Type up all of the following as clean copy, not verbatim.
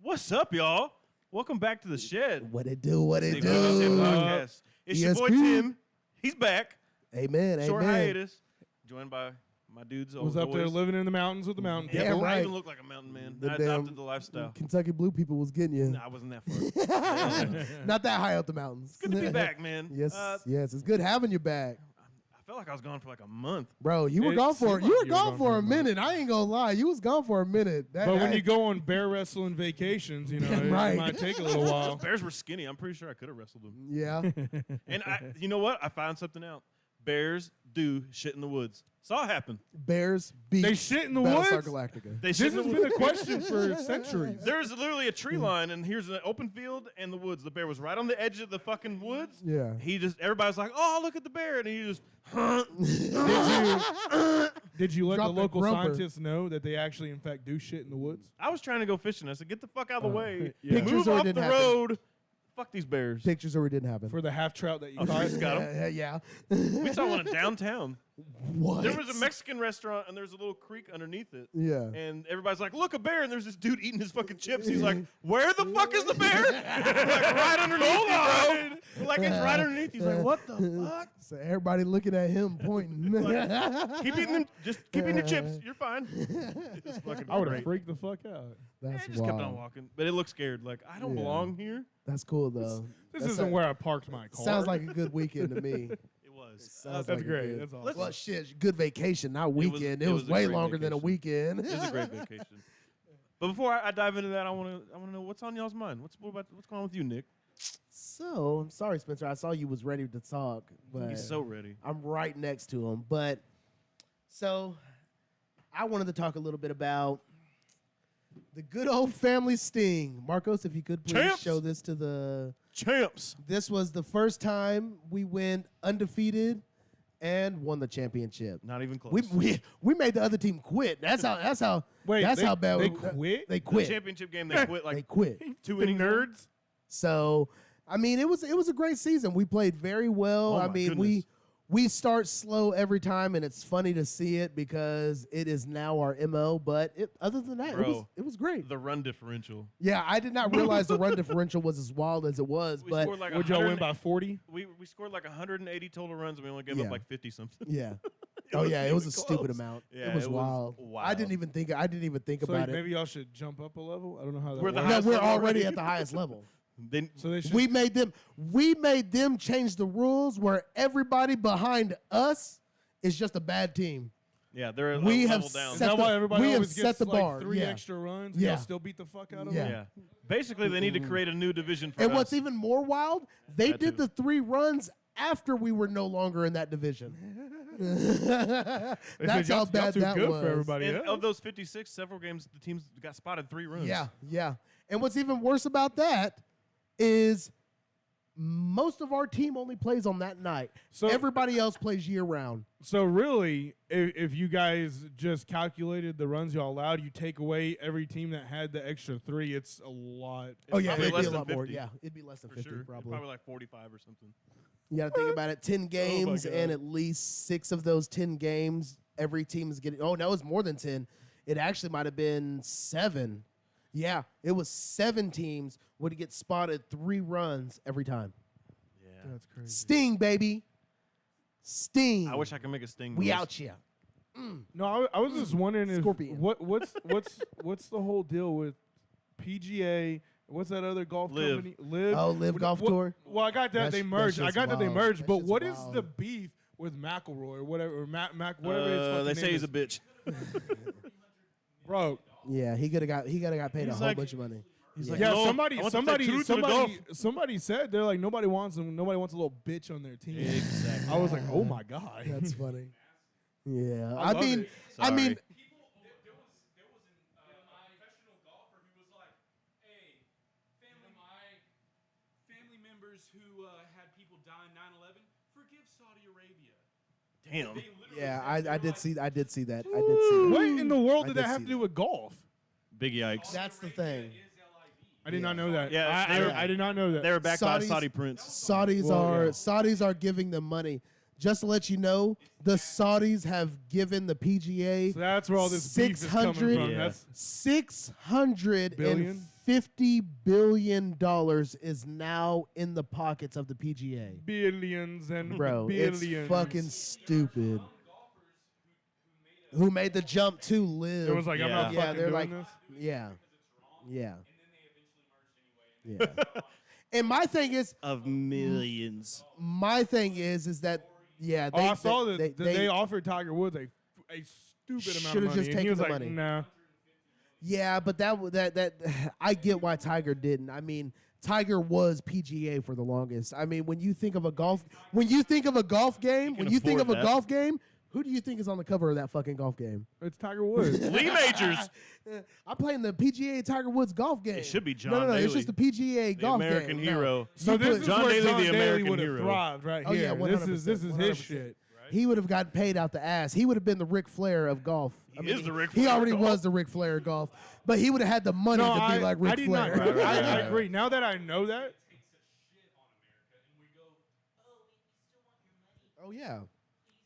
What's up, y'all? Welcome back to the shed. What it do? What it do? Podcast. It's your boy Tim. He's back. Amen. Short amen. hiatus. Joined by my dudes. Was up there living in the mountains with the mountain people. Damn I right. even look like a mountain man. The I damn adopted the lifestyle. Kentucky Blue people was getting you. Nah, I wasn't that far. Not that high up the mountains. Good to be back, man. Yes, yes, it's good having you back, I felt like I was gone for like a month. bro. You were It gone for seemed you like were gone for a minute. I ain't gonna lie, you was gone for a minute. But when you go on bear wrestling vacations, you know, Damn it right. might take a little while. Bears were skinny. I'm pretty sure I could have wrestled them. yeah, And you know what? I found something out. Bears do shit in the woods. Saw it happen. Bears beat. They shit in the Battlestar woods? Galactica. They shit This in has the been a question for centuries. There's literally a tree line, and here's an open field and the woods. The bear was right on the edge of the fucking woods. Yeah. Everybody's like, "Oh, look at the bear," and he just, Did you let Drop the the local grumper. scientists know that they actually, in fact, do shit in the woods? I was trying to go fishing. I said, "Get the fuck out of the way. yeah. Pictures Move or it off the didn't happen? road. Fuck these bears." Pictures or it didn't happen. For the half trout that you Oh, caught? just got 'em. yeah. We saw one in downtown. What? There was a Mexican restaurant, and there's a little creek underneath it. Yeah. And everybody's like, "Look, a bear!" And there's this dude eating his fucking chips. He's like, "Where the fuck is the bear?" Like right underneath you, bro. Like it's right underneath. He's like, "What the fuck?" So everybody looking at him pointing. Keep eating them. Just keep eating your chips. You're fine. It's fucking I would have great. freaked the fuck out. That's I just wild. kept on walking, but it looked scared. Like I don't Yeah. belong here. That's cool though. This That's isn't where I parked my car. Sounds like a good weekend to me. It was. Sounds That's like a great. good- That's awesome. Well, shit, good vacation, not was- weekend. it It was was a way great longer than a vacation. weekend. It was a great vacation. But before I dive into that, I want to know what's on y'all's mind. What's going on with you, Nick? So, I'm sorry, Spencer. I saw you was ready to talk, but He's so ready. I'm right next to him. But so, I wanted to talk a little bit about the good old family sting. Marcos, if you could please Champs! show this to the. Champs. This was the first time we went undefeated and won the championship. Not even close. We made the other team quit. That's how. Wait, that's they- how bad they we quit? They The quit. championship game, they quit like They quit. two The innings. nerds? So, I mean, it was a great season. We played very well. Oh, I my mean, goodness. we start slow every time, and it's funny to see it because it is now our MO. But other than that, Bro, it was great. The run differential. Yeah, I did not realize the run differential was as wild as it was. We But scored like Would y'all win 100 by 40? We scored like 180 total runs, and we only gave Yeah. up like 50 something. yeah. Oh yeah, it was a close. stupid amount. Yeah, it was it was wild. wild. I didn't even think So about maybe it. y'all should jump up a level? I don't know how that We're the works. No, highest we're level already already. at the highest level. Then So they should, We made them change the rules where everybody behind us is just a bad team. yeah, they're a We level have down. is set that the- why everybody we have always set gets the like bar, 3 yeah. extra runs? Yeah. Y'all still beat the fuck out of Yeah. them? Yeah. Basically, they need to create a new division for And us. what's even more wild, they That did too. the 3 runs after we were no longer in that division. That's how bad too that good was. for everybody And else. of those 56, several games, the teams got spotted 3 runs. Yeah, yeah. And what's even worse about that is most of our team only plays on that night. So- Everybody else plays year round. So really, if you guys just calculated the runs y'all allowed, you take away every team that had the extra 3, it's a lot. Oh yeah, probably it'd less be a than lot more. 50. Yeah, it'd be less than For 50 sure. probably. Like 45 or something. You got to think about it. 10 games, God. and at least 6 of those 10 games, every team is getting. Oh no, it's more than 10. It actually might have been 7. Yeah, it was 7 teams would get spotted 3 runs every time. Yeah. That's crazy. Sting, baby, Sting. I wish I could make a sting. we noise. out here. No, I was just wondering if Scorpion. what's the whole deal with PGA? What's that other golf Live. company? Live. Oh, Live Golf Tour? Well, I got that That they sh- merged. that I shit's got that they wild. merged. That But shit's what is wild. the beef with McElroy or whatever? Or whatever. his fucking They name say he's is. a bitch. bro. Yeah, he could have got paid a He's whole like- bunch of money. He's Yeah. like, Yeah, "No, somebody I want to play truth to the golf." somebody said they're like nobody wants him. Nobody wants a little bitch on their team. Exactly. I was like, oh my god. That's funny. Yeah, I love it. I mean, Sorry. People, there was a professional golfer who was like, "Hey, family members who had people die in 9/11, forgive Saudi Arabia." Damn. They literally yeah, said they I were did like, see that. I did see that. What in the world I did did that have see to do that. with golf? Big yikes. That's the thing. Is LIV. I did not know that. Yeah, they were- I did not know that. They were backed by Saudis- Saudi Prince. Saudis Well, yeah. Saudis are giving them money. Just to let you know, the Saudis have given the PGA So that's where all this beef is coming 600 from. Yeah. That's $650 $50 billion is now in the pockets of the PGA. Billions and Bro, billions. it's fucking stupid. Who made the jump to live? It was like, I'm not Yeah. fucking they're doing like, this. yeah, yeah, yeah. And my thing is Of millions. that yeah, Oh, I saw that they offered Tiger Woods a stupid amount of Should've money. just and he taken was the like, money. nah. yeah, but that I get why Tiger didn't. I mean, Tiger was PGA for the longest. I mean, when you think of a golf game, when you think of afford a that. golf game, who do you think is on the cover of that fucking golf game? It's Tiger Woods. Lee Majors. I'm playing the PGA Tiger Woods golf game. It should be John No, it's Daly, just the PGA the golf American game. No. hero. So You this put- is John where Daly, John the Daly American would have hero. thrived right Oh, here. yeah, This is 100%, his 100%. shit. He would have gotten paid out the ass. He would have been the Ric Flair of golf. He is the Ric He Flair of already golf. was the Ric Flair of golf, but he would have had the money No, to be like Ric I did not. Flair. I agree. Now that I know that, Oh yeah,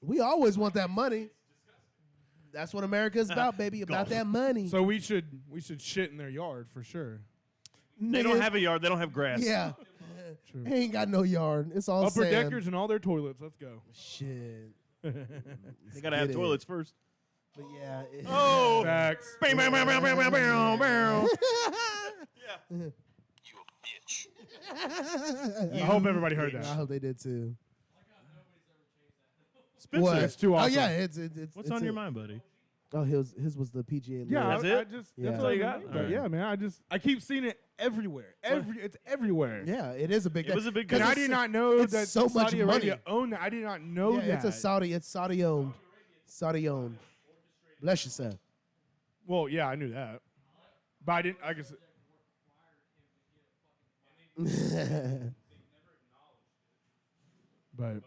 we always want that money. That's what America is about, baby. About Golf. that money. so we should shit in their yard for sure. They don't have a yard. They don't have grass. Yeah, True. he ain't got no yard. It's all Upper sand. deckers and all their toilets. Let's go. Shit. They gotta have Get it. toilets first. But yeah. Oh. Facts. Bam, bam, bam, bam, bam, bam, bam, bam. I hope everybody heard I that. hope they did too. Spencer. What? It's too awesome. Oh yeah, it's What's it's on your it. mind, buddy? Oh, his was the PGA. Yeah, Live. That's I it? just Yeah. that's all you got. All But right. yeah, man, I keep seeing it everywhere. It's everywhere. Yeah, it is a big. It was a big And deal. I did not know it's that so much Saudi Arabia money. owned that. I did not know Yeah, that. it's Saudi owned. Saudi owned. Bless you, sir. Well, yeah, I knew that, but I didn't. I guess. But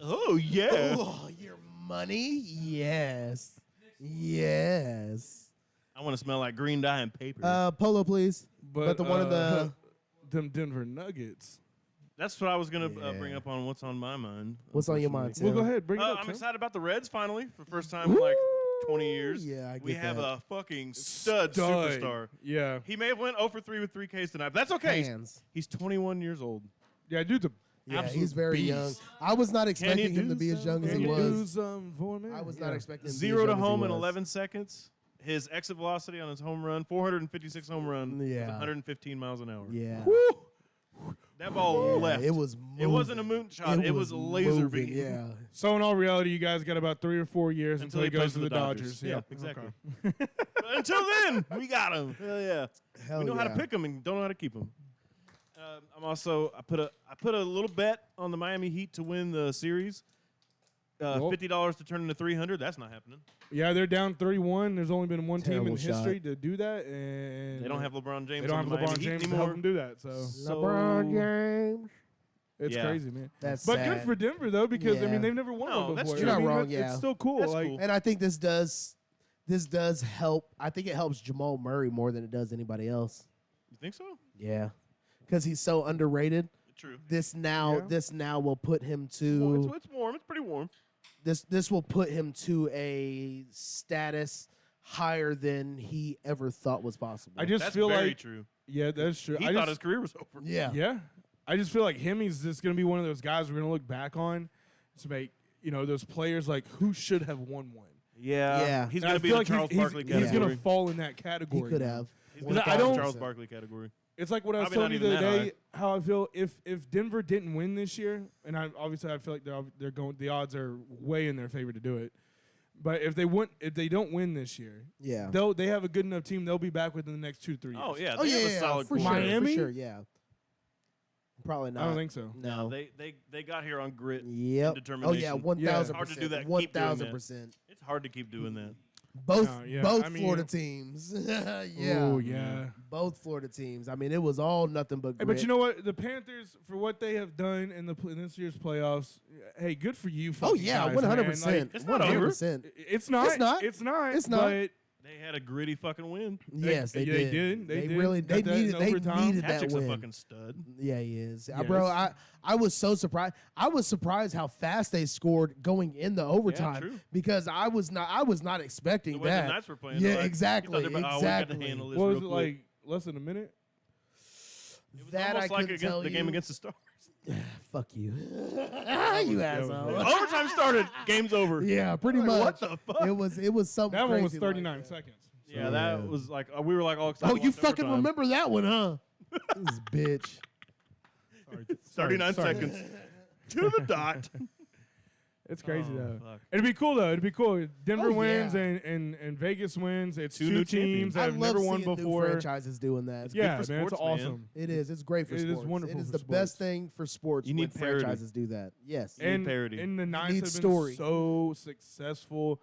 Oh yeah. Oh, your money? Yes. Yes. I want to smell like green dye and paper. Polo, please. But the one of the them Denver Nuggets. That's what I was gonna Yeah. bring up on what's on my mind. What's on your mind, unfortunately. Well, Tim? go ahead, bring it up. I'm Tim. excited about the Reds finally for the first time in like 20 years. Yeah, I we get have that. a fucking stud superstar. Yeah, He may have went 0 for 3 with 3 Ks tonight, but that's okay. Hands. He's 21 years old. yeah, dude's a Yeah, absolute he's very beast. young. I was not expecting him do to be as young as Can he you was. do some for me? I was Yeah. not expecting him to be 0 as to young as he home in was. 11 seconds. His exit velocity on his home run, 456 home run, was Yeah. 115 miles an hour. Yeah. That ball left. It was moving. It wasn't a moonshot. It was a laser moving, beam. Yeah. So in all reality, you guys got about 3 or 4 years Until until he he goes plays to for the the Dodgers. Dodgers. Yeah, Yeah, exactly. Okay. But until then, we got him. Hell yeah. Hell We know how to yeah. pick them and don't know how to keep them. I'm also I put a little bet on the Miami Heat to win the series. Well- $50 to turn into 300. That's not happening. Yeah, they're down 3-1. There's only been one team Terrible in shot. history to do that, and They don't have LeBron James. they don't on have the Miami LeBron Heat James to anymore. help them do that. So So- LeBron James. it's Yeah. crazy, man. That's But sad. good for Denver though, because I Yeah. mean they've never won No, one that's before. true. I You're mean, not wrong, that- yeah. It's still cool. That's like, cool. And I think this does help. I think it helps Jamal Murray more than it does anybody else. You think so? Yeah, because he's so underrated. True. This now will put him Well, to it's warm. It's pretty warm. this will put him to a status higher than he ever thought was possible. I just That's feel very like true. yeah, that's true. He I thought just, his career was over. yeah. yeah, I just feel like he's just gonna be one of those guys we're gonna look back on to make those players like who should have won one. Yeah. He's And I going to be feel in like the Charles Barkley he's category. gonna fall in that He category. could now. have. He's gonna I fall in don't- the Charles Barkley category. It's like what I was Probably telling you not the even other that day. How I feel if Denver didn't win this year, and I feel like they're going. The odds are way in their favor to do it. But if they don't win this year, Yeah. they have a good enough team. They'll be back within the next 2-3 years. Oh, yeah. Oh They yeah, have a yeah, solid for core. sure. Miami? For sure, yeah. Probably not. I don't think so. No. They got here on grit Yep. and determination. Oh yeah, 1,000%. It's hard to do that and keep doing that. 1,000%. It's hard to keep doing that. Both No, yeah, both I mean, Florida teams. yeah. Oh yeah. Both Florida teams. I mean, it was all nothing but Hey, grit. but you know what? The Panthers, for what they have done in this year's playoffs, hey, good for you. Oh fucking yeah, guys, 100%. man. Like, It's not over. 100%. it's not. It's not. It's not. It's not. But They They had a gritty fucking win. Yes, they They did. did. They did. really Got that in they overtime. needed that Patrick's a win. fucking stud. Yeah, he is. Yes. Bro, I was so surprised. I was surprised how fast they scored going in the overtime true. because I was not expecting The way the that. Knights were playing. Yeah, they're like, exactly, you thought they were, oh, we got to exactly. handle this What was real it, quick. like less than a minute? It was that I almost like couldn't tell the game you. against the Stars. Fuck you. You that was asshole. bad. Overtime started. Game's over. Yeah, pretty Like, much. what the fuck? It was something That one was crazy like 39 that. seconds. So- Yeah, that was like we were like all excited. Oh, to you watch fucking overtime. remember that one, huh? This bitch. Sorry. 39 Sorry. seconds to the dot. It's crazy Oh, though. fuck. It'd be cool though. It'd be cool. Denver Oh, wins yeah. and Vegas wins. It's Two two new teams champions. that I have love never won seeing new before. franchises doing that. good Yeah, for man, it's sports, man. awesome. It is. It's great for It is sports. wonderful It is for the best sports. thing for sports You when need parity. franchises do that. Yes. need parity. And the Knights need have been story. so successful.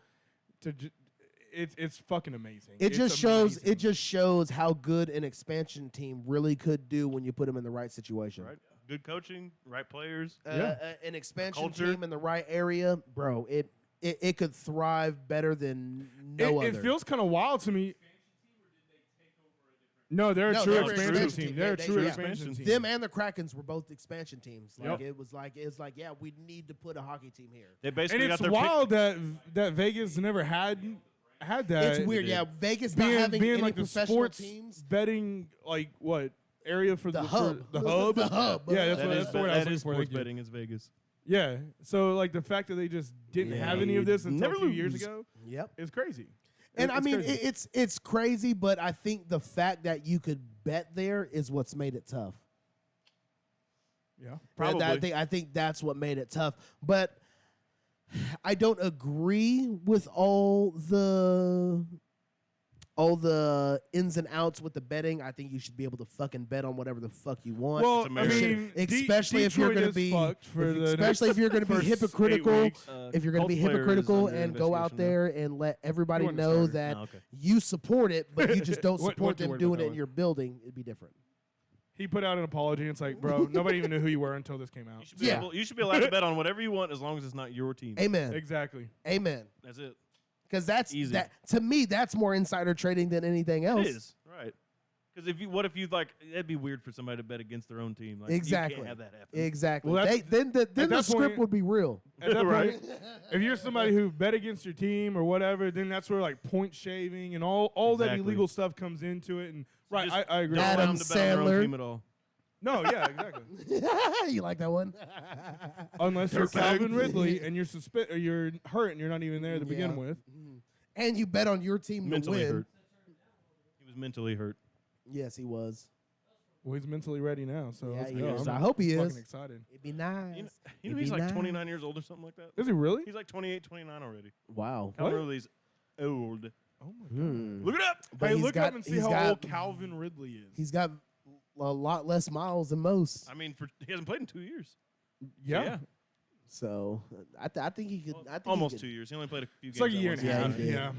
It's fucking amazing. It It's just shows. amazing. It just shows how good an expansion team really could do when you put them in the right situation. Right? Good coaching, right players. An expansion Culture. team in the right area, bro. It could thrive better than no it other. feels kind of wild to me. No, they're a No, true they're an expansion expansion team. team. They're a They- true yeah. expansion team. them and the Krakens were both expansion teams. Like Yep. it was like yeah, we need to put a hockey team here. They And basically got it's their wild that Vegas never had that. It's weird, did. yeah. Vegas not being having being any like the professional sports teams. betting like what area for The the hub. the hub The hub. Yeah, that's That what is, that's the word I was that looking is for. sports Thank you. betting. It's Vegas. Yeah, so like the fact that they just didn't Yeah, have any of this until never a few years lose. ago Yep. is crazy. And I mean, crazy. it's crazy, but I think the fact that you could bet there is what's made it tough. yeah. Probably. I think that's what made it tough. But I don't agree with all the ins and outs with the betting. I think you should be able to fucking bet on whatever the fuck you want. Well, It's I America. mean, especially if you're Detroit going to is be fucked for the especially if you're going to be first 8 hypocritical. weeks. If you're going to be Colts player is hypocritical under and go out investigation now. there and let everybody He wasn't a know starter. that Oh, okay. you support it, but you just don't What- support what you them worried doing about it that in one? your building, it'd be different. He put out an apology. And it's like, bro, nobody even knew who you were until this came out. You should, be Yeah. able, you should be allowed to bet on whatever you want as long as it's not your team. Amen. Exactly. Amen. That's it. Because that's Easy. that to me, that's more insider trading than anything else. It is right. Because what if you like? It'd be weird for somebody to bet against their own team. Like, Exactly. You can't have that happen. Exactly. Well, that's- then the that script point- would be real. At that Right. point, if you're somebody who bet against your team or whatever, then that's where like point shaving and all that Exactly. iligal stuff comes into it. And right, Just I agree. Don't allow Adam them to bet on their Sandler. own team at all. No, yeah, exactly. You like that one? Unless you're Dirtbag. Calvin Ridley and or you're hurt and you're not even there to begin Yeah. with. And you bet on your team Mentally to win. hurt. He was mentally hurt. Yes, he was. Well, he's mentally ready now, so Yeah, let's he go. is. I'm I hope he fucking is. excited. It'd be nice. You know It'd he's be like nice. 29 years old or something like that. Is he really? He's like 28, 29 already. Wow. Calvin Ridley's old. Oh my Hmm. Look it up. But Hey, he's look got- up and see he's how got- old Calvin Ridley is. He's got a lot less miles than most. I mean, he hasn't played in 2 years. yeah. So I think he could. I think Almost he 2 years. He only played a few games. It's like a that year one and a Yeah, half. he did. Yeah.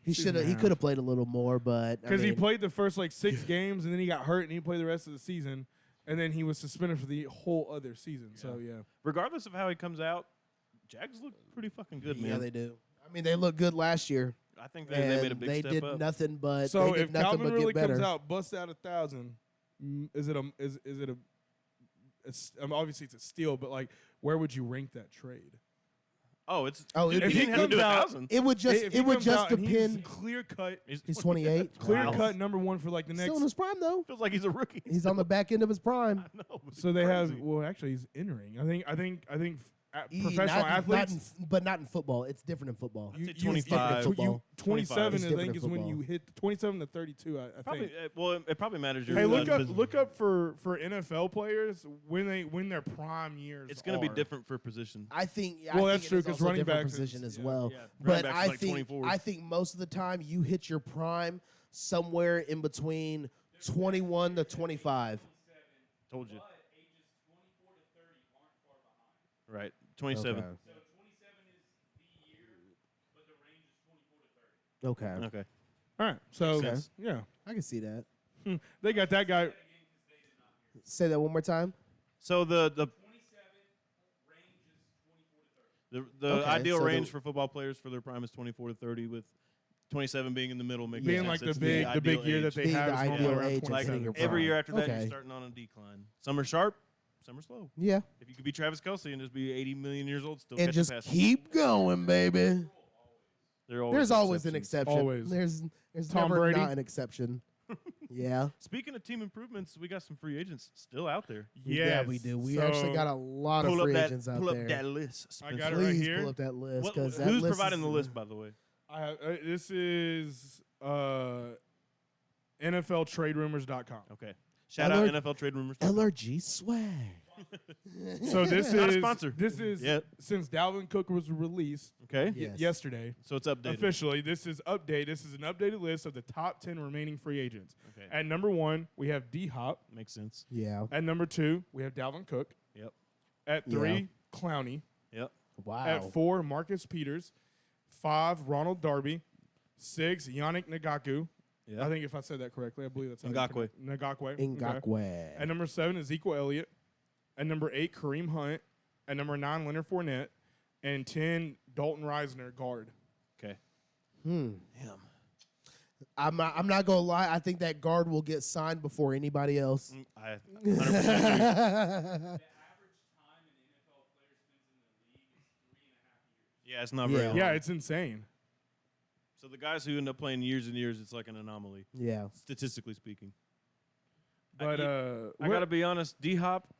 He season should have. and a He half. could have played a little more, but I Because he mean, played the first like 6 games and then he got hurt and he played the rest of the season and then he was suspended for the whole other season. So yeah. Regardless of how he comes out, Jags look pretty fucking good, man. Yeah, they do. I mean, they looked good last year. I think they made a and big they step did up. nothing but So they did if nothing Calvin but really get better. comes out, busts out 1,000, is it obviously it's a steal, but like where would you rank that trade? Oh, it's Oh, dude, if he he didn't have to do comes out- 1,000. It would just If he it would comes just out and he's depend. clear cut, He's 28. clear Wow. cut number 1 for like the Still next. in his prime though. Feels like he's a rookie. He's on the back end of his prime. No, but So it's they have crazy. well actually he's entering. I think E- professional not- athletes. but not in football. It's different in football. I'd say you- 25. football. 27 It's I different think in is when football. you hit 27 to 32. I Probably, think. well, it probably matters. Your Hey, position. look up for NFL players when their prime years. It's going to be are. different for position. I think. Well, I that's think true, it is 'cause also a running different backs is- position as yeah. well. Yeah, running But backs I like think 24s. I think most of the time you hit your prime somewhere in between 21 to 25. Told you. Right, 27. Okay. Okay. All right, so Makes sense. yeah, I can see that. they got that guy. Say that one more time. So the Okay, ideal so range the- for football players for their prime is 24 to 30 with 27 being in the middle makes being sense. like It's the big ideal year that age. they Being have the is normally ideal around age and 27. hitting your Every year after that, Okay. you're starting on a decline. Some are sharp, some are slow. Yeah. If you could be Travis Kelce and just be 80 million years old, still And catching just passes. keep going, baby. There's There's always an exceptions. exception. Always. There's Tom never Brady. not an exception. Yeah. Speaking of team improvements, we got some free agents still out there. Yeah, we do. We actually got a lot of free agents out pull there. up that list. I Spencer. got it right Please here. pull up that list. What- 'Cause that who's list providing is- the list, by the way? This is NFLTradeRumors.com. Okay. Shout out Alert- NFL Trade Rumors. LRG swag. So this Not a is sponsor. This is Yep. since Dalvin Cook was released Okay. Yes. yesterday. So it's updated. Officially, this is an updated list of the top 10 remaining free agents. Okay. At number 1, we have D-Hop. Makes sense. Yeah. At number 2, we have Dalvin Cook. Yep. At 3, Yeah. Clowney. Yep. Wow. At 4, Marcus Peters. 5, Ronald Darby. 6, Yannick Ngakoue. Yeah. I think if I said that correctly, I believe that's how Ngakoue. Ngakoue. Okay. Ngakwe. At number 7, Ezekiel Elliott. At number 8, Kareem Hunt. At number 9, Leonard Fournette. And 10, Dalton Reisner, guard. Okay. Hmm. Damn. I'm not gonna lie. I think that guard will get signed before anybody else. I 100% agree. The average time an NFL player spends in the league is 3.5 years. Yeah, it's not very Yeah. long. Yeah, it's insane. So the guys who end up playing years and years, it's like an anomaly, Yeah. statistically speaking. But I gotta be honest, D Hop.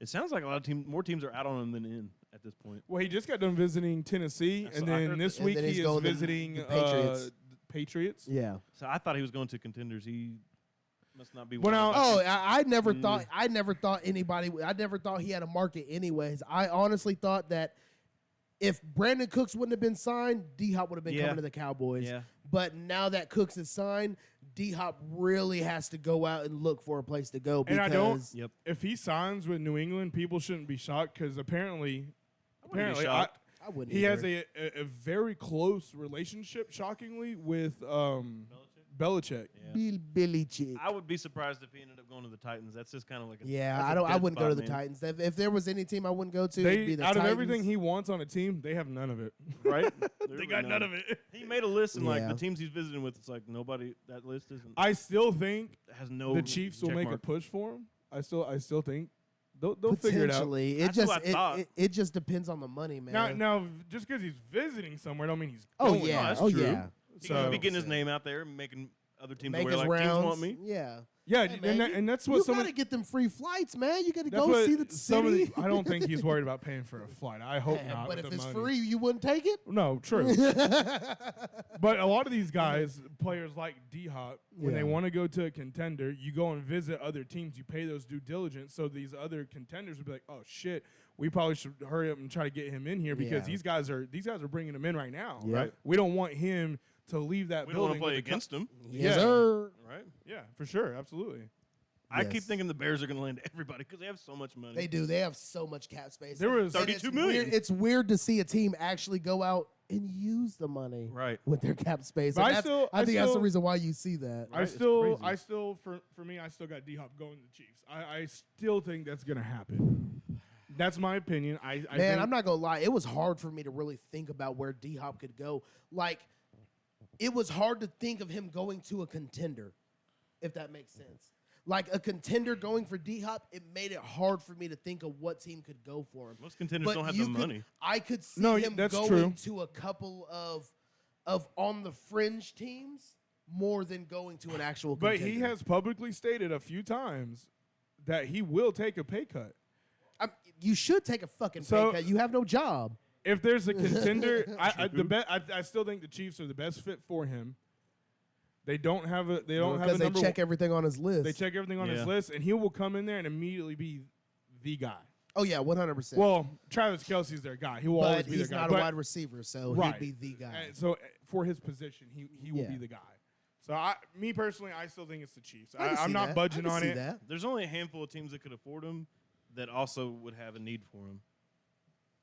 It sounds like a lot of more teams are out on him than in at this point. Well, he just got done visiting Tennessee, That's and what I then heard. this And week then he he's is going to visiting the Patriots. the Patriots. Yeah. So I thought he was going to contenders. He must not be. Well, one of now- the- Oh, I never thought. I never thought anybody. I never thought he had a market. Anyways, I honestly thought that if Brandon Cooks wouldn't have been signed, D Hop would have been Yeah. coming to the Cowboys. Yeah. But now that Cooks is signed, D Hop really has to go out and look for a place to go. And Because I don't. Yep. If he signs with New England, people shouldn't be shocked because apparently, wouldn't be shocked. I wouldn't. he has either. a very close relationship, shockingly, with Belichick. Yeah. Billy Chick. I would be surprised if he ended up going to the Titans. That's just kind of like a Yeah, that's a I don't. I dead wouldn't go to spot, the man. Titans. If there was any team I wouldn't go to, it'd be They the out Titans. of everything he wants on a team, they have none of it. Right? They got none of it. He made a list and like Yeah. the teams he's visiting with. It's like nobody. That list isn't. I still think has no. the Chiefs will check make a mark. push for him. I still think they'll figure it out. Potentially, That's what I thought. it just depends on the money, man. Now, just because he's visiting somewhere, don't mean he's oh going. yeah, that's oh true. yeah. He could be getting his 100%. name out there, and making other teams Make aware. his Like rounds. teams want me. Yeah, Yeah, Hey, man, and that's you what some gotta of, get them free flights, man. You gotta that's go what see the some of city. I don't think he's worried about paying for a flight. I hope Man, not. but with if the it's money. free, you wouldn't take it. No, true. But a lot of these guys, players like D Hop, when they Yeah. want to go to a contender, you go and visit other teams. You pay those due diligence, so these other contenders will be like, "Oh shit, we probably should hurry up and try to get him in here because Yeah. these guys are bringing him in right now. Yep. Right? We don't want him to leave that We don't want building to play with the against them, Yes, Yeah. sir. right? Yeah, for sure, absolutely. I keep Yes. thinking the Bears are going to land everybody because they have so much money. They do. They have so much cap space. There was And 32 it's million. Weird, it's weird to see a team actually go out and use the money Right. with their cap space. But And I that's- still- I I think that's the still- reason why you see that. I Right, it's still, crazy. for me, I still got D Hop going to the Chiefs. I still think that's gonna happen. That's my opinion. I Man, think, I'm not gonna lie. It was hard for me to really think about where D Hop could go. Like, it was hard to think of him going to a contender, if that makes sense. Like a contender going for D Hop, it made it hard for me to think of what team could go for him. Most contenders But don't have you the could- money. I could see No, him that's going true. to a couple of on the fringe teams more than going to an actual But contender. he has publicly stated a few times that he will take a pay cut. You should take a fucking So- pay cut. You have no job. If there's a contender, I still think the Chiefs are the best fit for him. They don't have a Because they number check everything on his list. They check everything on his Yeah. list, and he will come in there and immediately be the guy. Oh yeah, 100%. Well, Travis Kelce's their guy. He will always but be he's their guy. not a But- wide receiver, so right. he'd be the guy. And so for his position, he will Yeah. be the guy. So me personally, I still think it's the Chiefs. I can I'm see not that. budging I can on see it. That. There's only a handful of teams that could afford him that also would have a need for him.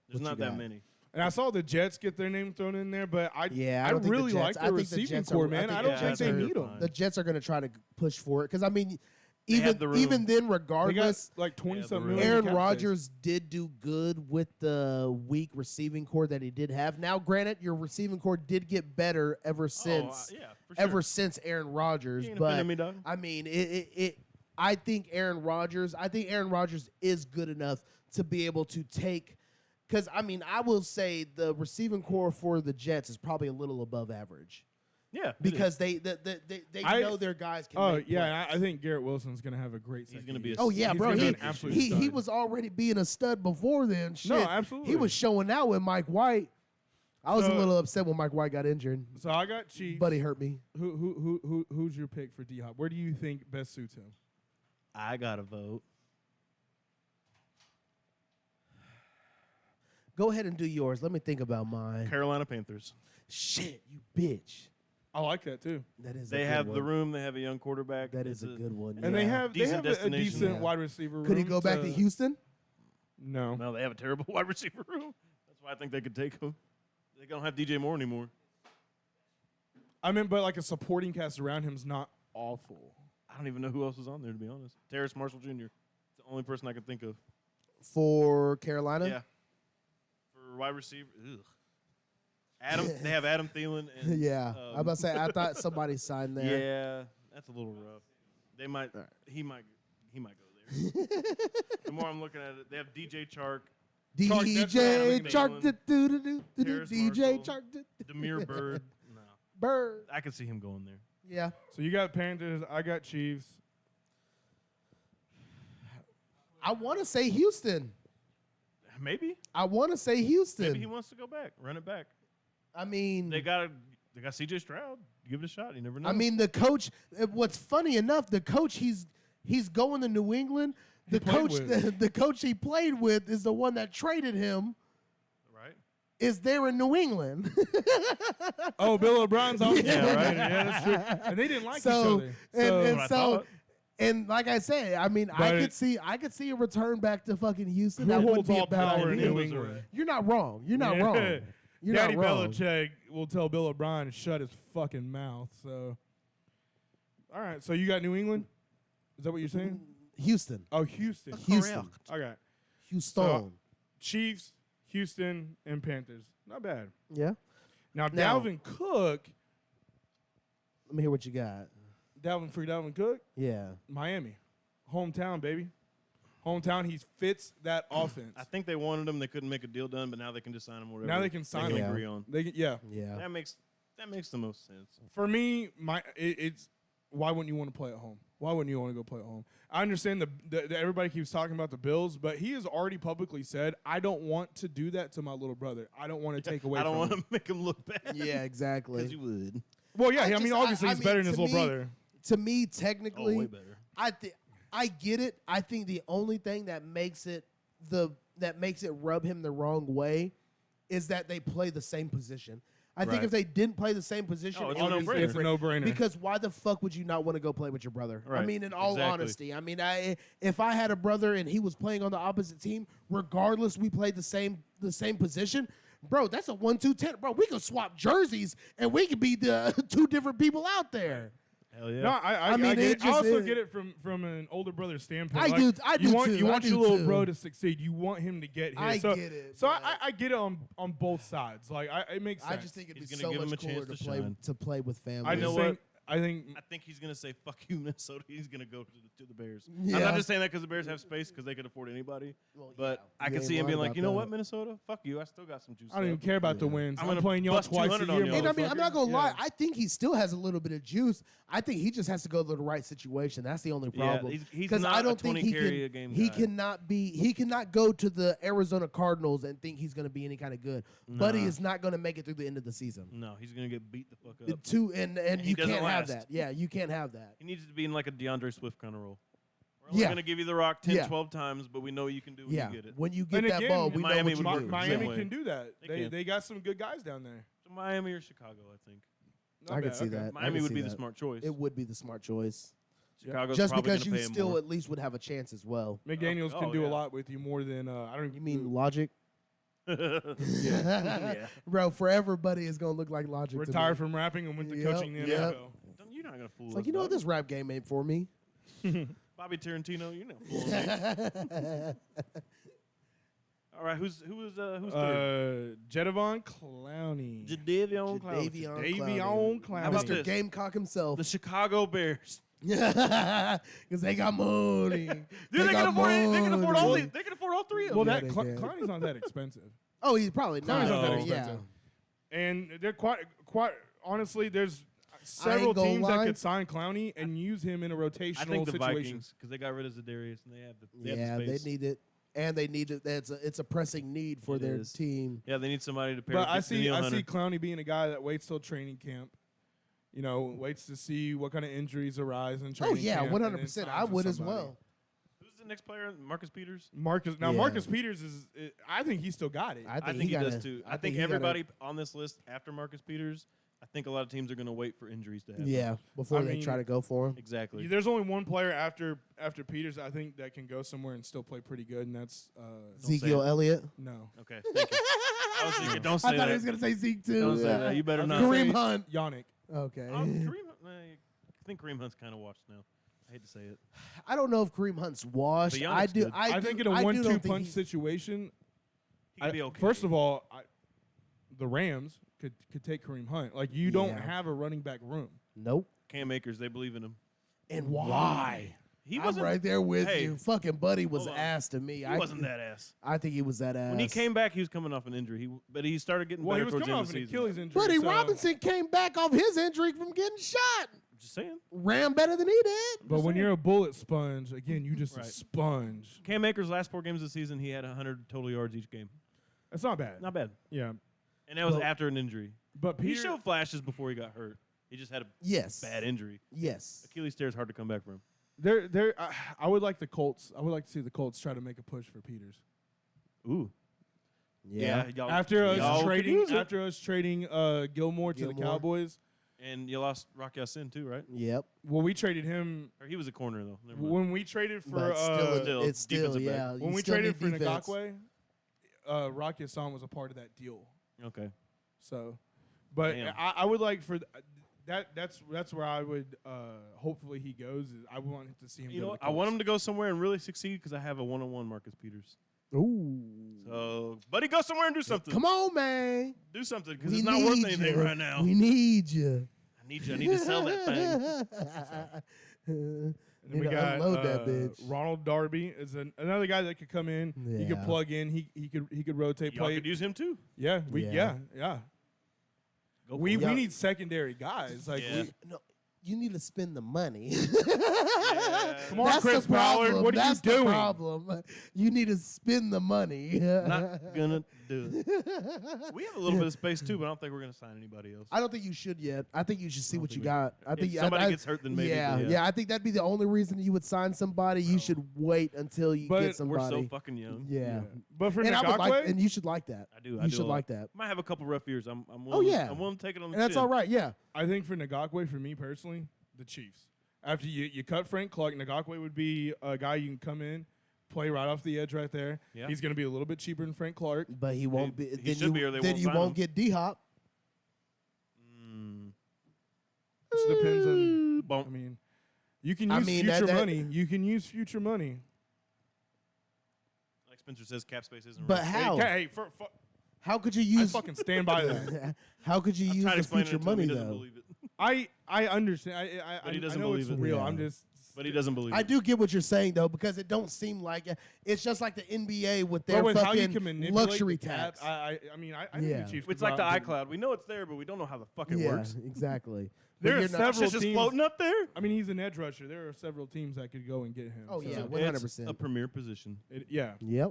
There's What you not that got? many. And I saw the Jets get their name thrown in there, but I don't think the really Jets- like I their think the receiving Jets core, are- man. I think don't the think Jets they are need fine. them. The Jets are going to try to push for it because I mean, had the room. even then, They got regardless, like 20 the something room. million. Aaron cap space. Rodgers did do good with the weak receiving core that he did have. Now, granted, your receiving core did get better ever since yeah, for sure. ever since Aaron Rodgers. You ain't But offending me, dog. I mean, I think Aaron Rodgers is good enough to be able to take. Because I mean, I will say the receiving core for the Jets is probably a little above average Yeah, it because is. they I- know their guys can. Oh make yeah, plays. and I think Garrett Wilson's gonna have a great. He's second gonna be year. a Oh yeah, He's bro. gonna be He, an absolute he stud. was already being a stud before then. Shit. No, absolutely. He was showing out with Mike White. I was a So- little upset when Mike White got injured, So I got Chiefs. but he hurt me. Who's your pick for D Hop? Where do you think best suits him? I gotta vote. Go ahead and do yours. Let me think about mine. Carolina Panthers. Shit, you bitch. I like that too. That is. They a good have one. the room. They have a young quarterback. That is It's a good one. And they yeah. have Decent a destination. decent Yeah. wide receiver room. Could he go back to Houston? No. No, they have a terrible wide receiver room. That's why I think they could take him. They don't have DJ Moore anymore. I mean, but like a supporting cast around him is not awful. I don't even know who else is on there, to be honest. Terrace Marshall Jr. It's the only person I can think of. For Carolina? Yeah. For wide receiver, ugh. They have Adam Thielen. And, Yeah. I was about to say, I thought somebody signed there. Yeah, that's a little rough. They might. He might go there. The more I'm looking at it, they have DJ Chark, DJ Chark, Chark, Thielen, Terrace DJ Marshall. Chark, Demir Bird. No, Bird. I can see him going there. Yeah. So you got Panthers. I got Chiefs. I want to say Houston. Maybe. I want to say Houston. Maybe he wants to go back, run it back. I mean, They got CJ Stroud. Give it a shot. You never know. I mean, the coach. What's funny enough, the coach he's going to New England. The played coach, with. the coach he played with is the one that traded him. right? Is there in New England? Oh, Bill O'Brien's on. Yeah, right. Yeah, that's true. And they didn't like so each other. and What I so. thought. And like I said, I mean, But I could see a return back to fucking Houston. who That wouldn't holds be a all bad power in idea. New England? You're not wrong. You're not Yeah. wrong. You're Daddy not wrong. Belichick will tell Bill O'Brien to shut his fucking mouth. So, all right. So you got New England? Is that what you're saying? Houston. Oh, Houston. Houston. Okay. Houston. Chiefs, Houston, and Panthers. Not bad. Yeah. Now, Now- Dalvin Cook. Let me hear what you got. Dalvin Cook. Yeah. Miami, hometown baby, hometown. He fits that offense. I think they wanted him. They couldn't make a deal done, but now they can just sign him. Whatever. Now they can sign him. agree on. Yeah. Yeah. That makes the most sense. For me, it's why wouldn't you want to play at home? Why wouldn't you want to go play at home? I understand the everybody keeps talking about the Bills, but he has already publicly said, "I don't want to do that to my little brother. I don't want to take away. I don't from want him." to make him look bad. Yeah, exactly. Because you would. Well, yeah. I I mean, just- obviously, I he's mean, better than his to little me- brother. To me, technically, Oh, way better. I get it. I think the only thing that makes it rub him the wrong way is that they play the same position. I think Right. if they didn't play the same position, Oh, it's it would a be no-brainer. It's a different. no-brainer. Because why the fuck would you not want to go play with your brother? I Right. mean, in all Exactly. honesty, I mean, if I had a brother and he was playing on the opposite team, regardless we played the same position, bro, that's a 1-2-10. Bro, we could swap jerseys and we could be the two different people out there. Hell yeah. No, I mean, get it it. I just also is- get it from an older brother's standpoint. I Like, do- I you do want, too. You I want do your little too. bro to succeed. You want him to get here. I so, get it, So but- I get it on both sides. Like it makes sense. I just think it'd He's be gonna so give him much a chance cooler to play shine. to play with family. I know just what? think I think I think he's gonna say "fuck you, Minnesota." He's gonna go to the Bears. Yeah. I'm not just saying that because the Bears have space because they could afford anybody. Well, But yeah. I You can ain't see him being lying like, about you know that. what, Minnesota? Fuck you. I still got some juice. I don't even left." care about the Yeah. wins. I'm I'm gonna playing y'all bust twice a 200 on year. y'all. And I mean, I'm not gonna motherfucker. lie. Yeah. I think he still has a little bit of juice. I think he just has to go to the right situation. That's the only Yeah, problem. he's 'Cause not I a don't think 20 he carry can. a game He guy. He cannot go to the Arizona Cardinals and think he's going to be any kind of good. Buddy Nah. is not going to make it through the end of the season. No, he's gonna get beat the fuck up. And He you doesn't can't have last. that. Yeah, you can't have that. He needs to be in like a DeAndre Swift kind of role. We're only Yeah. gonna give you the rock 10, Yeah. 12 times, but we know you can do when Yeah, you get it. when you get And that again, ball, we know Miami what you would do. work Miami Same way. can do that. They They can. they got some good guys down there. So Miami or Chicago, I think. Not I can bad, see okay. that. I Miami can would see be the that. smart choice. It would be the smart choice. Chicago's Just probably because gonna you pay him still more. at least would have a chance as well. McDaniels Oh, can do yeah. a lot with you more than I don't. You mean Logic? Yeah. Bro, forever Buddy is going to look like Logic. to retired me. from rapping and went to Yep, coaching the yep. NFL. You're not gonna fool It's us. like, you know what? dog. This rap game ain't for me. Bobby Tarantino, you know. Fooling me. All right, who's third? Jedavon Clowney. Jadavion Clowney. Davion Clowney. How about Mr. this? Gamecock himself. The Chicago Bears. Because they got money. Dude, they can afford it. They can afford all money. these. They can afford all three of Well, them. Yeah, that they can. Clowney's not that expensive. Oh, he's probably Clowney's not that No. expensive. Yeah. And they're quite honestly, there's several gonna teams lie. that could sign Clowney and use him in a rotational I think the situation. Vikings, because they got rid of Zadarius and they have the Yeah, space. they need it. And they need it. It's a pressing need for It their is. team. Yeah, they need somebody to pair But with I see Danielle Hunter. Clowney being a guy that waits till training camp. You know, waits to see what kind of injuries arise in Oh, training yeah, camp. 100%. I would as well. Who's the next player? Marcus Peters? Marcus Peters is. I think he still got it. I I think think he gotta- does too. I I think he gotta- everybody on this list after Marcus Peters, I think a lot of teams are going to wait for injuries to happen. Yeah, before I they mean- try to go for him. Exactly. There's only one player after Peters I think that can go somewhere and still play pretty good, and that's say Ezekiel it. Elliott. no. Okay, thank you. I was thinking, don't say I thought that. he was gonna say Zeke too. Don't say that. You better not. Kareem Hunt. Yannick. Okay. I think Kareem Hunt's kind of washed now. I hate to say it. I don't know if Kareem Hunt's washed. But Yannick's I do. good. I think in a I do 1-2 don't think punch he- situation, He could be okay. first of all, the Rams could take Kareem Hunt. Like you don't Yeah. have a running back room. Nope. Cam Akers, they believe in him. And why? He I'm wasn't right there with hey, you. Fucking Buddy was hold on. ass to me. He wasn't that ass. I think he was that ass. When he came back, he was coming off an injury. But he started getting Well, better he was towards the coming end off of an the season. Achilles injury. Buddy so- Robinson came back off his injury from getting shot. I'm just saying. Ran better than he did. But when you're a bullet sponge, again, you just a Right. sponge. Cam Akers' last 4 games of the season, he had 100 total yards each game. That's not bad. Not bad. Yeah. And that was Well, after an injury. But He Peter, showed flashes before he got hurt. He just had a Yes. bad injury. Yes. Achilles tear is hard to come back from. I would like the Colts. I would like to see the Colts try to make a push for Peters. Ooh. Yeah. y'all, After us y'all could trading, use it. Gilmore to the Gilmore. Cowboys. And you lost Rock Ya-Sin too, right? Yep. Well, we traded him Or he was a corner though. Never mind. when we traded for But still, still it's still defensive back. yeah. when you we still traded need for defense. Ngakwe. Rock Ya-Sin was a part of that deal. Okay. So, but Damn. I would like for that's where I would hopefully he goes. Is I want to see him. You go know to what? the I want Colts. him to go somewhere and really succeed because I have a one-on-one Marcus Peters. Ooh. So, buddy, go somewhere and do something. Come on, man. Do something because We it's not worth need anything you. right now. We need you. I need you. I need to sell that thing. And then Need we to got unload that bitch. Ronald Darby is another guy that could come in. He could Yeah. plug in. He could rotate Y'all play. could use him too. Yeah, Yeah. Go We for it. Yeah. need secondary guys. Like Yeah. No, you need to spend the money. come on, That's Chris the problem. Ballard, what are That's you doing? The problem. You need to spend the money. Not gonna do it. We have a little bit of space too, but I don't think we're gonna sign anybody else. I don't think you should yet. I think you should see what you think we- got. I If think somebody gets hurt, then maybe, Yeah, but yeah. I think that'd be the only reason you would sign somebody. You should wait until you But get we're somebody. We're so fucking young. yeah. But for And I would like, Ngakwe, and you should like that. I do. You I do should a lot. like that. Might have a couple rough years. I'm willing. Oh, yeah. I'm willing to take it on the And that's chin. all right. Yeah. I think for Ngakwe, for me personally, the Chiefs. After you cut Frank Clark, Ngakwe would be a guy you can come in, play right off the edge right there. Yeah. He's going to be a little bit cheaper than Frank Clark. But he won't be. he Then should you, be or they then won't you sign won't him. get D Hop. It depends on. Bump. I mean, you can I use mean, future that- money. You can use future money. Like Spencer says, cap space isn't. But right. how? How could you I use? fucking stand by that. How could you I'm use trying to the explain future it to him. money He doesn't though? believe it. I understand. But he I doesn't know it's believe it. real. Yeah. I'm just. But he doesn't believe I it. do get what you're saying though, because it don't seem like it. It's just like the NBA with their But with how you fucking can manipulate luxury the cap, tax. I mean, I think Yeah. the Chiefs. It's could like go the out and do- iCloud. We know it's there, but we don't know how the fuck it yeah, works. exactly. There But are you're not- several It's just teams. floating up there. I mean, he's an edge rusher. There are several teams that could go and get him. Oh, so yeah, It's 100%. a premier position. Yeah. Yep.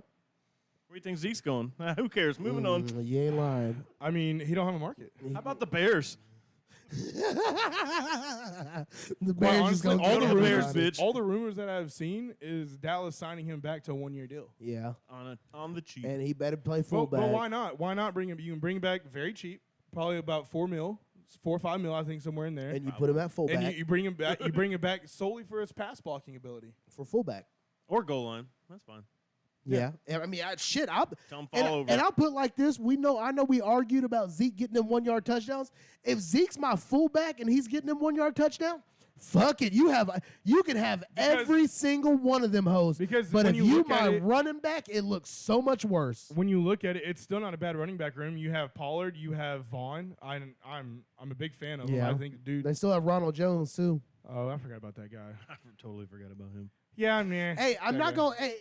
Where do you think Zeke's going? Who cares? Moving on. You ain't lying. I mean, he don't have a market. How about the Bears? The Quite Bears honestly, just gonna all get the rumors, everybody. bitch. all the rumors that I've seen is Dallas signing him back to a 1-year deal. Yeah, On the cheap. and he better play But fullback. why not? Why not bring him? You can bring him back very cheap, probably about $4 million, $4 or $5 million, I think, somewhere in there. And you put him at fullback And you bring him back. You bring him back solely for his pass blocking ability. for fullback. Or goal line. That's fine. Yeah. And I mean, I'll Tell him fall over. and I'll put it like this. I know we argued about Zeke getting them 1 yard touchdowns. If Zeke's my fullback and he's getting them 1 yard touchdown, fuck it. You can have every single one of them hoes. Because but when if you you look at my it- running back, it looks so much worse. When you look at it, it's still not a bad running back room. You have Pollard, you have Vaughn. I'm a big fan of him. Yeah. I think, dude. They still have Ronald Jones too. Oh, I forgot about that guy. I totally forgot about him. Yeah, man. Hey, I'm not going. Hey,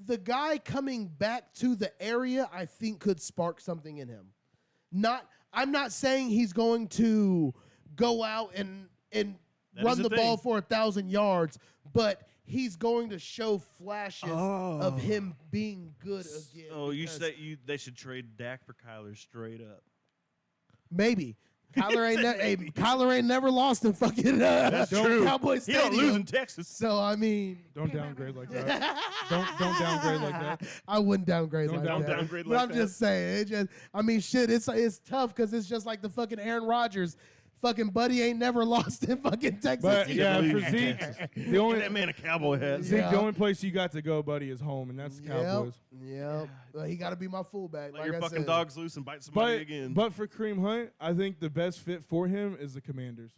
the guy coming back to the area, I think, could spark something in him. I'm not saying he's going to go out and run the ball for 1,000 yards, but he's going to show flashes of him being good again. Oh, you say they should trade Dak for Kyler straight up. Maybe. Kyler ain't never lost in fucking true. Cowboys He Stadium. don't lose in Texas. So I mean, Don't downgrade like that. don't downgrade like that. I wouldn't downgrade Don't like that. downgrade but like I'm that. just saying, shit. It's tough because it's just like the fucking Aaron Rodgers. Fucking buddy ain't never lost in fucking Texas. But He yeah, never for leaves Zeke, Texas. the Get only that man a cowboy hat. Zeke, Yeah. the only place you got to go, buddy, is home, and that's the Cowboys. Yep. Well, he got to be my fullback. Let like your I fucking said. dogs loose and bite somebody But again. but for Kareem Hunt, I think the best fit for him is the Commanders.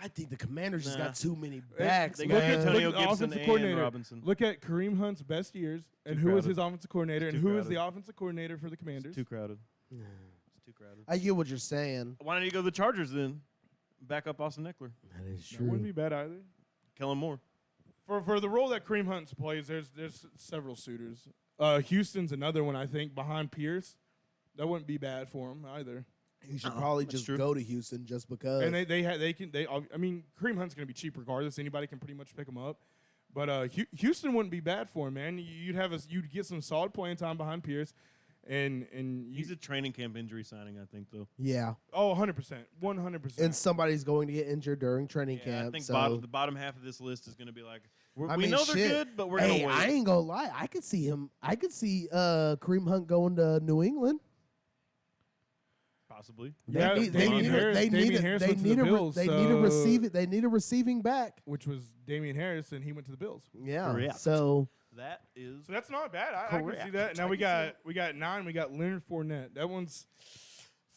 I think the Commanders just Nah. got too many backs. they man. got Antonio Look at the Gibson offensive and coordinator. Robinson. Look at Kareem Hunt's best years, and Too who was crowded. his offensive coordinator, It's and too who is crowded. the offensive coordinator for the Commanders. It's too crowded. It's too crowded. I get what you're saying. Why don't you go to the Chargers then? Back up Austin Eckler. That is That wouldn't be bad either. Kellen Moore. For the role that Kareem Hunt plays, there's several suitors. Houston's another one, I think, behind Pierce. That wouldn't be bad for him either. He should probably that's just true. go to Houston just because. And I mean, Kareem Hunt's going to be cheap regardless. Anybody can pretty much pick him up. But Houston wouldn't be bad for him, man. You'd get some solid playing time behind Pierce, and He's a training camp injury signing, I think, though. yeah, 100%, 100%. and somebody's going to get injured during training Yeah, camp. I think so the bottom half of this list is going to be like, we I mean, know they're shit. good, but we're hey, going to wait. I ain't gonna lie. I could see him. I could see Kareem Hunt going to New England. Possibly. Yeah, They Damian Harris went to the Bills, They need a so- receiving. They need a receiving back. which was Damian Harris, and he went to the Bills. Yeah. Correct. So That is. So that's not bad. I can see Correct. that. Now I we can see got 9. We got Leonard Fournette. That one's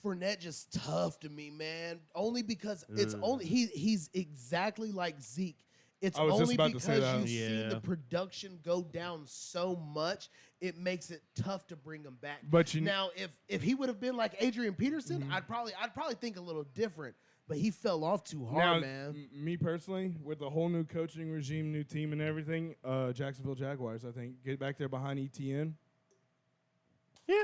Fournette just tough to me, man. Only because it's only he's exactly like Zeke. It's I was just only about to say because that. you've seen Yeah. the production go down so much, it makes it tough to bring him back. But you- now, if he would have been like Adrian Peterson, I'd probably think a little different. But he fell off too hard, now, man. me personally, with the whole new coaching regime, new team, and everything, Jacksonville Jaguars. I think get back there behind ETN. Yeah.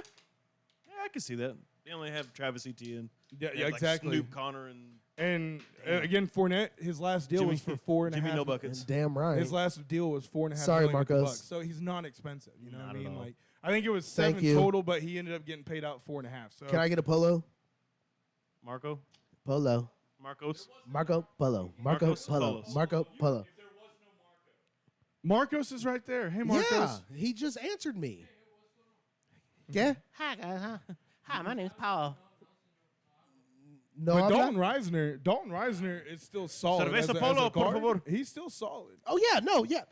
Yeah, I can see that. They only have Travis Etienne. Yeah, They have, exactly. Like Snoop, Connor, and And again, Fournette, his last deal Jimmy- was for 4.5. Jimmy No Buckets. And damn right. His last deal was 4.5. Sorry, million with the Marcos. Bucks. So he's not expensive. You know what Not I at mean? all. Like I think it was Thank 7 you. total, but he ended up getting paid out 4.5. So Can I get a polo? Marco. Polo. Marcos. Marco Polo. Marco Marcos Polo. Polos. Marco Polo. Marcos is right there. Hey, Marcos. Yeah, he just answered me. Yeah. Hi guys. Hi, my name's Paul. No, But I'm not. Dalton Reisner is still solid. Cerveza as a Polo, por guard. favor. He's still solid. Oh yeah, no, yeah.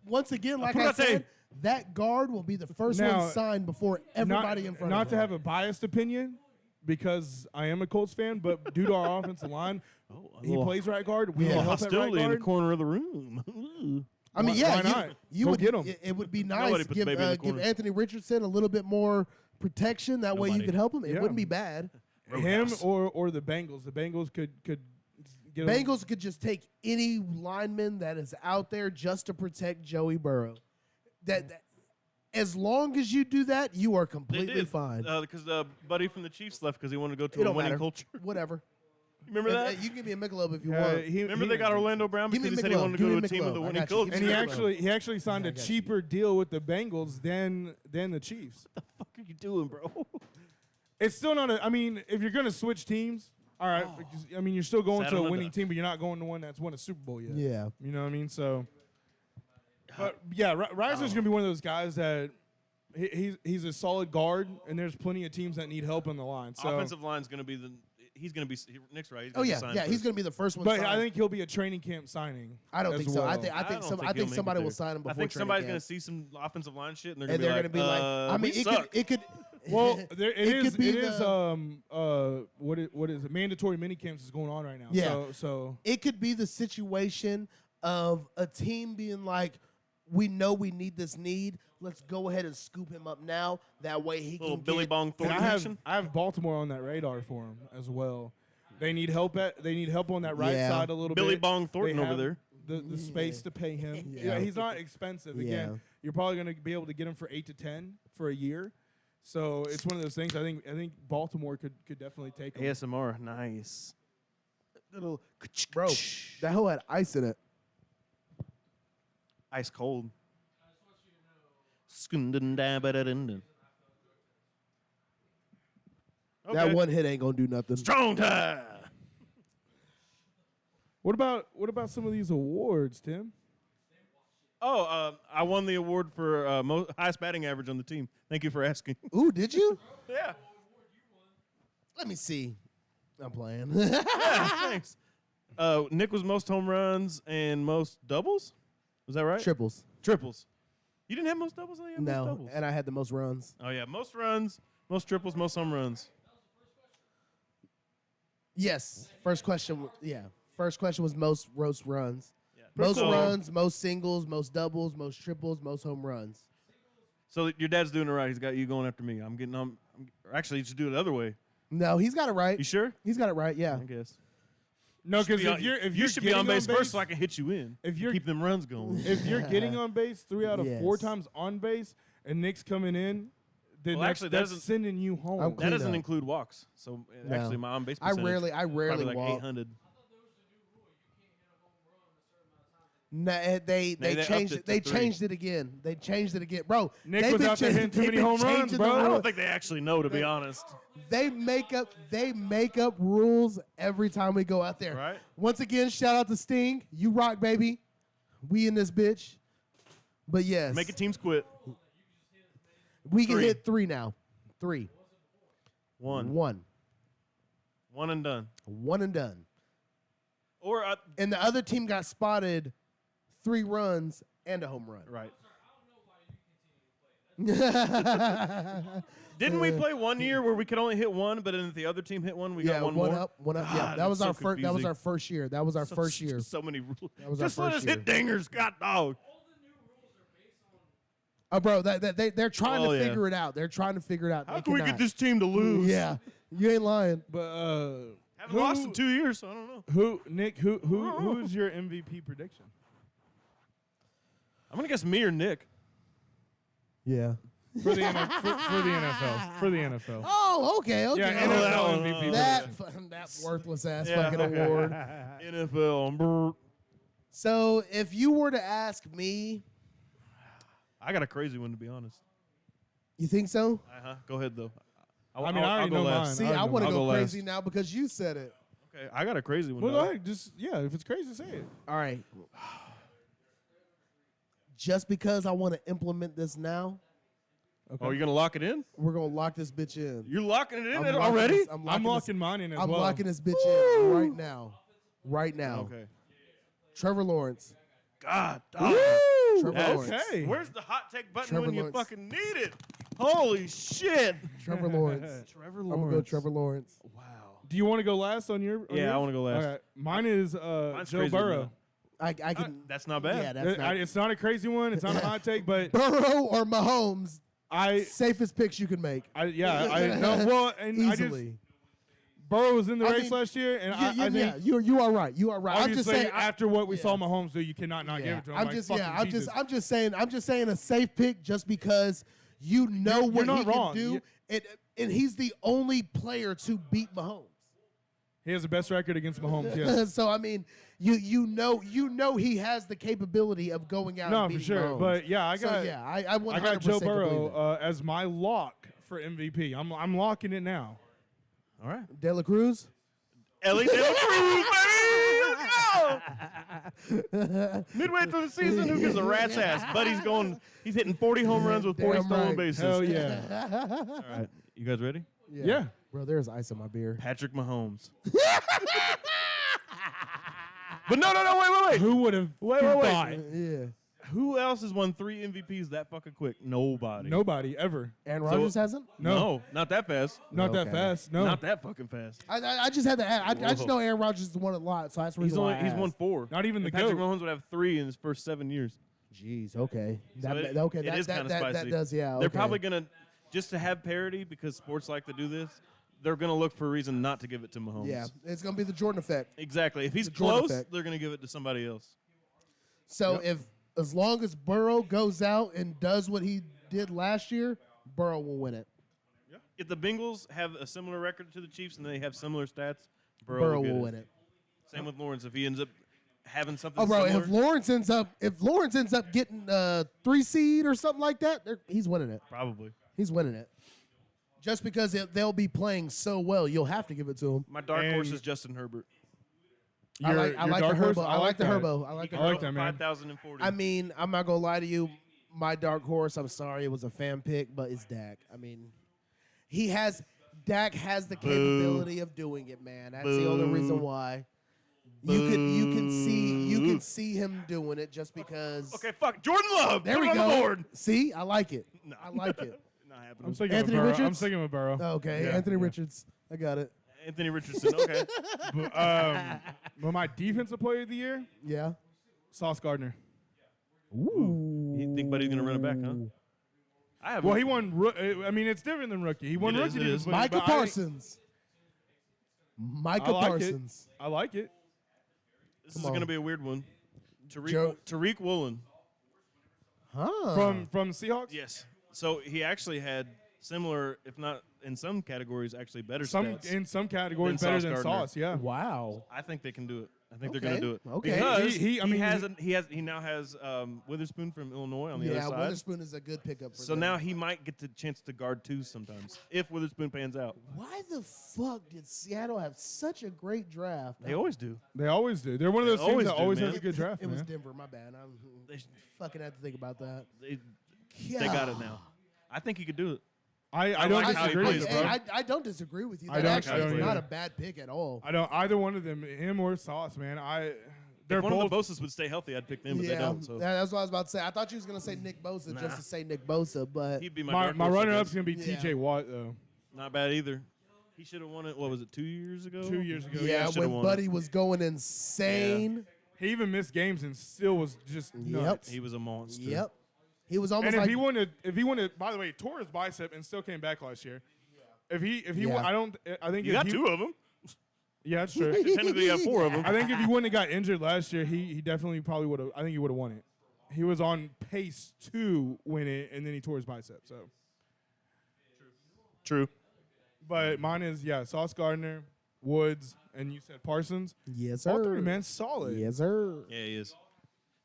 Once again, like I Apúrate. said, that guard will be the first Now, one signed before everybody in front not of to him. have a biased opinion, because I am a Colts fan, but due to our offensive line, he plays right guard. We Yeah. will help at right Hostility in the guard. corner of the room. I mean, Why- yeah, why not? you Go would get 'em. It would be Nobody nice puts give baby in the give corner. Anthony Richardson a little bit more protection. That way you Nobody. could help him. It Yeah. wouldn't be bad. Him Roadhouse. or the Bengals. The Bengals could get him. Bengals could just take any lineman that is out there just to protect Joey Burrow. That as long as you do that, you are They completely did. fine. Because the buddy from the Chiefs left because he wanted to go It to a don't winning matter. culture. Whatever. Remember that? You can give me a Michelob if you want. Remember they got Orlando Brown Give because me he said he Michelob. wanted to Give go me to a team with Michelob. a I winning got you. culture. And he Michelob. actually signed a cheaper deal with the Bengals than the Chiefs. What the fuck are you doing, bro? It's still not a. I mean, if you're gonna switch teams, all right. I mean, you're still going Sat to on a a winning duck. team, but you're not going to one that's won a Super Bowl yet. Yeah. You know what I mean? So, but yeah, Reiser's gonna be one of those guys that he's a solid guard, and there's plenty of teams that need help on the line. So Offensive line's going to be he's gonna be. Nick's right. He's Oh gonna be yeah, signed yeah. He's first. gonna be the first one. But signed. I think he'll be a training camp signing. I don't as think so. I well. think I don't think I he'll think make somebody it will there. sign him before. I think training somebody's camp. gonna see some offensive line shit, and and they're gonna be like, I mean, it could. Well, it is the- what is it? Mandatory mini camps is going on right now. Yeah. So it could be the situation of a team being like, we know we need this need. Let's go ahead and scoop him up now. That way he little can Billy get, Bong and Thornton action. I have Baltimore on that radar for him as well. They need help on that right Yeah. side a little Billy bit. Bong Thornton They over have there. The space to pay him. Yeah. Yeah, he's not expensive. Again, Yeah. you're probably going to be able to get him for 8 to 10 for a year. So it's one of those things. I think Baltimore could definitely take him. ASMR, nice. Little bro. That hoe had ice in it. ice cold. Okay. That one hit ain't gonna do nothing. Strong time. What about some of these awards, Tim? Oh, I won the award for highest batting average on the team. Thank you for asking. Ooh, did you? Yeah. Let me see. I'm playing. Thanks. Nick was most home runs and most doubles. Was that right? Triples. Triples. You didn't have most doubles? I had most No, doubles. and I had the most runs. Oh yeah, most runs, most triples, most home runs. Yes. First question. Yeah. First question was most roast runs. Yeah. Most So- runs, most singles, most doubles, most triples, most home runs. So your dad's doing it right. He's got you going after me. I'm getting on. Actually, you should do it the other way. No, he's got it right. You sure? He's got it right. Yeah. I guess. No, Should because be on- if you you're should be on getting base first, so I can hit you in. If and you're- keep them runs going. if you're getting on base 3 out of 4 Yes. times on base and Nick's coming in, then Well, actually, that that's doesn't- sending you home. I'm that clean doesn't up. include walks. So No. actually, my on base I percentage rarely probably like walk. 800. No, they they upped changed it it. They to 3. changed it again. They changed it again, bro. Nick they've was been out there changing- hitting too they've many been home runs, changing bro. the I rules. don't think they actually know, to be honest. They make up rules every time we go out there. Right. Once again, shout out to Sting. You rock, baby. We in this bitch. But yes, Making teams quit. we can 3. hit 3 now. 3. One. 1. One and done. 1 and done. Or And the other team got spotted 3 runs and a home run. right. Didn't we play one year where we could only hit one, but then if the other team hit one, we Yeah, got one one more? up, one up. Yeah, God, that was it's our so first. That was confusing. our first year. That was our first year. So many rules. was our Just let first us hit dingers, god dog. Oh, bro, they're trying Oh, to yeah. figure it out. They're trying to figure it out. How They can we cannot. get this team to lose? Yeah, you ain't lying. But Haven't lost in 2 years, so I don't know. who's your MVP prediction? I'm gonna guess me or Nick. Yeah. For the NFL. For the NFL. Oh, okay, okay. Yeah, know that NFL one. MVP. that worthless ass Yeah. fucking award. NFL. brr. So, if you were to ask me, I got a crazy one to be honest. you think so? Go ahead though. I already go know last. mine. See, I I want to I'll go go crazy last. now because you said it. Okay, I got a crazy one. Well, dog. go ahead. Just if it's crazy, say it. All right. Just because I want to implement this now, Okay. Oh, you're gonna lock it in? we're gonna lock this bitch in. You're locking it in I'm locking already? this- I'm this- locking mine in as I'm well. locking this bitch in right now. Right now. Okay. Trevor Lawrence. God, dog. Trevor That's- Lawrence. Okay. Where's the hot take button Trevor when you Lawrence. fucking need it? Holy shit. Trevor Lawrence. Trevor I'm gonna go Trevor Lawrence. Wow. Do you want to go last on your? Yeah, I yours? wanna go last. All right. Mine is Mine's Joe crazy, Burrow. man. I can. That's not bad. Yeah, that's not. It's not a crazy one. It's not a hot take, but Burrow or Mahomes, I safest picks you can make. no, well, and Easily. Burrow was in the I race mean, last year, and Yeah, I think you are right. You are right. I'm just obviously saying. after what we yeah. saw Mahomes do, you cannot not give Yeah, it to him. I'm like, just fucking Jesus. I'm just saying a safe pick just because you know You're what not he wrong. can do, and he's the only player to beat Mahomes. He has the best record against Mahomes. Yes. So I mean, you know he has the capability of going out. No, and for beating sure. Mahomes. But yeah, I got I 100% I got Joe can believe it. Burrow as my lock for MVP. I'm locking it now. All right. De La Cruz. Ellie De La Cruz, baby! Let's go! Midway through the season, who gives a rat's ass? He's hitting 40 home runs with 40 Damn stolen right. bases. Hell yeah. All right. You guys ready? Yeah. Bro, there's ice in my beer. Patrick Mahomes. But no, wait. Who would have Wait. thought? Yeah. Who else has won 3 MVPs that fucking quick? Nobody. Nobody ever. Aaron Rodgers hasn't? No, not that fast. Not that Okay. fast. No. Not that fucking fast. I just had to add. I just know Aaron Rodgers has won a lot, so that's the He's reason why I he's asked. won 4. Not even And the Patrick GOAT. Mahomes would have 3 in his first 7 years. Jeez, okay. That, it- okay, it that, is that, kinda that, spicy. that does, yeah. They're okay. probably gonna just to have parity because sports like to do this. They're gonna look for a reason not to give it to Mahomes. Yeah, it's going to be the Jordan effect. Exactly. If he's The Jordan close, effect. they're gonna give it to somebody else. So as long as Burrow goes out and does what he did last year, Burrow will win it. If the Bengals have a similar record to the Chiefs and they have similar stats, Burrow will will get win it. Same with Lawrence. If he ends up having something Oh, bro, similar, if Lawrence ends up getting 3 seed or something like that, he's winning it. probably. He's winning it. Just because they'll be playing so well, you'll have to give it to him. My dark horse And- is Justin Herbert. I like the dark horse? Herbo. I like the that. Herbo. I like He the I like broke that, man. 5,040. I mean, I'm not gonna lie to you. My dark horse. I'm sorry, it was a fan pick, but it's Dak. I mean, Dak has the capability of doing it, man. That's the only reason why. You can see him doing it just because. okay, fuck Jordan Love. There Put we it on go. the board. See, I like it. No. I like it. Not happening. I'm sticking Anthony with Burrow. I'm Richards? sticking with Burrow. Okay, Yeah, Anthony yeah. Richards. I got it. Anthony Richardson. Okay. But my defensive player of the year, Yeah. Sauce Gardner. Ooh. You think Buddy's gonna run it back, huh? I have. Well, he won. I mean, it's different than rookie. He won It is, rookie. it is. but Micah I- Parsons. Micah like it. Parsons. I like it. This is Come gonna on. be a weird one. Joe- Tariq Woolen. Huh. From Seahawks. Yes. So he actually had similar, if not in some categories, actually better Some stats. in some categories Than better Sauce than Gardner. Sauce. Yeah. Wow. I think they can do it. I think Okay, they're gonna do it. okay. Because I mean, he now has Witherspoon from Illinois on the Yeah, other side. Witherspoon is a good pickup for So them. now he might get the chance to guard 2 sometimes if Witherspoon pans out. Why the fuck did Seattle have such a great draft? They always do. They always do. They're one of those They teams always that do, always man. has a good draft. It was man. Denver. My bad. I'm They, fucking had to think about that. they got it now. I think he could do it. I I don't like how he disagree plays, with bro. it, bro. I don't disagree with you. I That don't- actually I don't is not either. a bad pick at all. I don't either one of them, him or Sauce, man. They're If one both. of the Bosas would stay healthy, I'd pick them, but they don't. So that's what I was about to say. I thought you was gonna say Nick Bosa just to say Nick Bosa, but he'd be my my dark horse, I runner-up's guess. gonna be Yeah. T.J. Watt though. Not bad either. He should have won it. What was it? 2 years ago. 2 years ago. yeah, should've when won Buddy was going insane. He even missed games and still was just nuts. He was a monster. Yep. He was almost And if like he wanted, by the way, tore his bicep and still came back last year. If he, Yeah. I think You if got he, 2 of them. Yeah, that's true. Technically, you got 4 of them. I think if he wouldn't have got injured last year, he definitely probably would have. I think he would have won it. He was on pace to win it, and then he tore his bicep. So, True. but mine is Sauce Gardner, Woods, and you said Parsons. yes, All sir. three, man, solid. Yes, sir. Yeah, he is.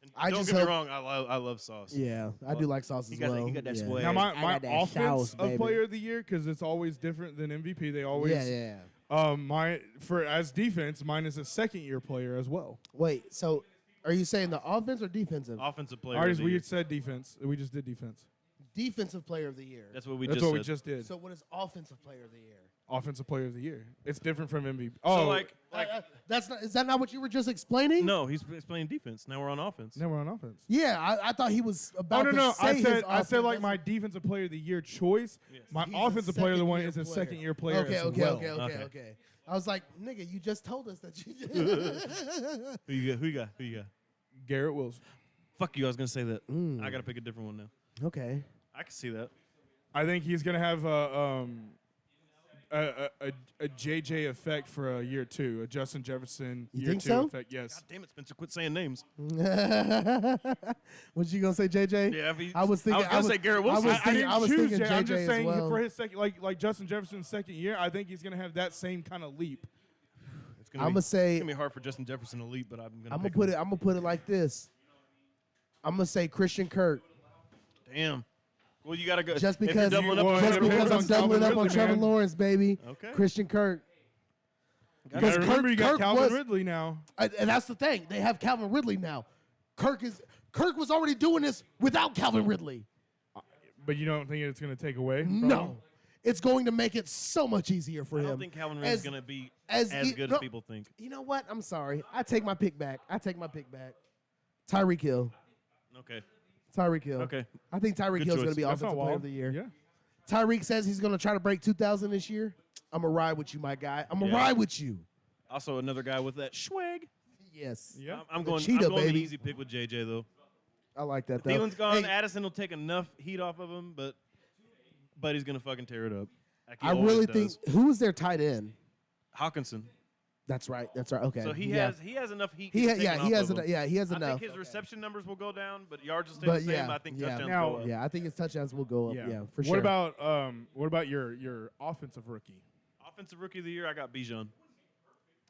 And I don't just get me hope- wrong. I love Sauce. Yeah, I do like Sauce as got that- well. he got that yeah. swag. Now my I got that offense sauce, of baby. player of the year, because it's always different than MVP. They always Yeah. as defense, mine is a second year player as well. Wait, so are you saying the offense or defensive? Offensive player. Ours of the we year. said defense. We just did defense. Defensive player of the year. That's what we That's just what said. we just did. So what is offensive player of the year? Offensive player of the year. It's different from MVP. So Oh, like That's not. Is that not what you were just explaining? no, he's playing defense. Now we're on offense. now we're on offense. Yeah, I thought he was about Oh to no! say I his said offense. like That's my defensive player of the year choice. Yes. My He's a offensive player of the one second-year is a player. second year player. Okay, as okay, well. okay, okay, Okay. okay. I was like, nigga, you just told us that you did. Who you got? Who you got? Who you got? Garrett Wilson. Fuck you! I was gonna say that. I gotta pick a different one now. Okay. I can see that. I think he's gonna have a JJ effect for a year 2, a Justin Jefferson You year think 2 so? effect. Yes. God damn it, Spencer! Quit saying names. What you gonna say, JJ? Yeah, I was thinking. I was gonna say Garrett Wilson. I didn't was choose thinking Jay. I'm JJ just as saying well. for his second, like Justin Jefferson's second year, I think he's gonna have that same kind of leap. It's gonna I'm be, gonna say. it's gonna be hard for Justin Jefferson to leap, but I'm gonna. I'm gonna pick put him. it. I'm gonna put it like this. I'm gonna say Christian Kirk, Damn. Well, you gotta go. just if you're because doubling up Well, on just it Trevor because depends I'm on doubling Calvin up on Ridley, Trevor man. Lawrence, baby. Okay. Christian Kirk. Because Because remember, you got Kirk Calvin was- Ridley now. And that's the thing. They have Calvin Ridley now. Kirk was already doing this without Calvin Ridley. But you don't think it's going to take away? from him? No. it's going to make it so much easier for I him. don't think Calvin Ridley's As- going to be as as e- good no. as people think. You know what? I'm sorry. I take my pick back. Tyreek Hill. Okay. Tyreek Hill. Okay. I think Tyreek Good Hill's choice. going to be That's not Offensive Player wild. of the Year. Yeah. Tyreek says he's going to try to break 2,000 this year. I'm going to ride with you, my guy. I'm going to Yeah. ride with you. Also, another guy with that swag. Yes. Yeah. I'm The going cheetah, the baby. easy pick with JJ, though. I like that, though. Thielen's gone. Hey, Addison will take enough heat off of him, but he's going to fucking tear it up. Like he I always really does. think, who is their tight end? Hawkinson. That's right. Okay. So he yeah. has enough heat. He to has, take yeah, it he off has of enough. him. Yeah, he has I enough. think his reception numbers will go down, but yards will stay But the same. yeah, I think yeah. touchdowns Now- go up. Yeah, I think his touchdowns will go up. Yeah, for sure. What about your offensive rookie? Offensive rookie of the year, I got Bijan.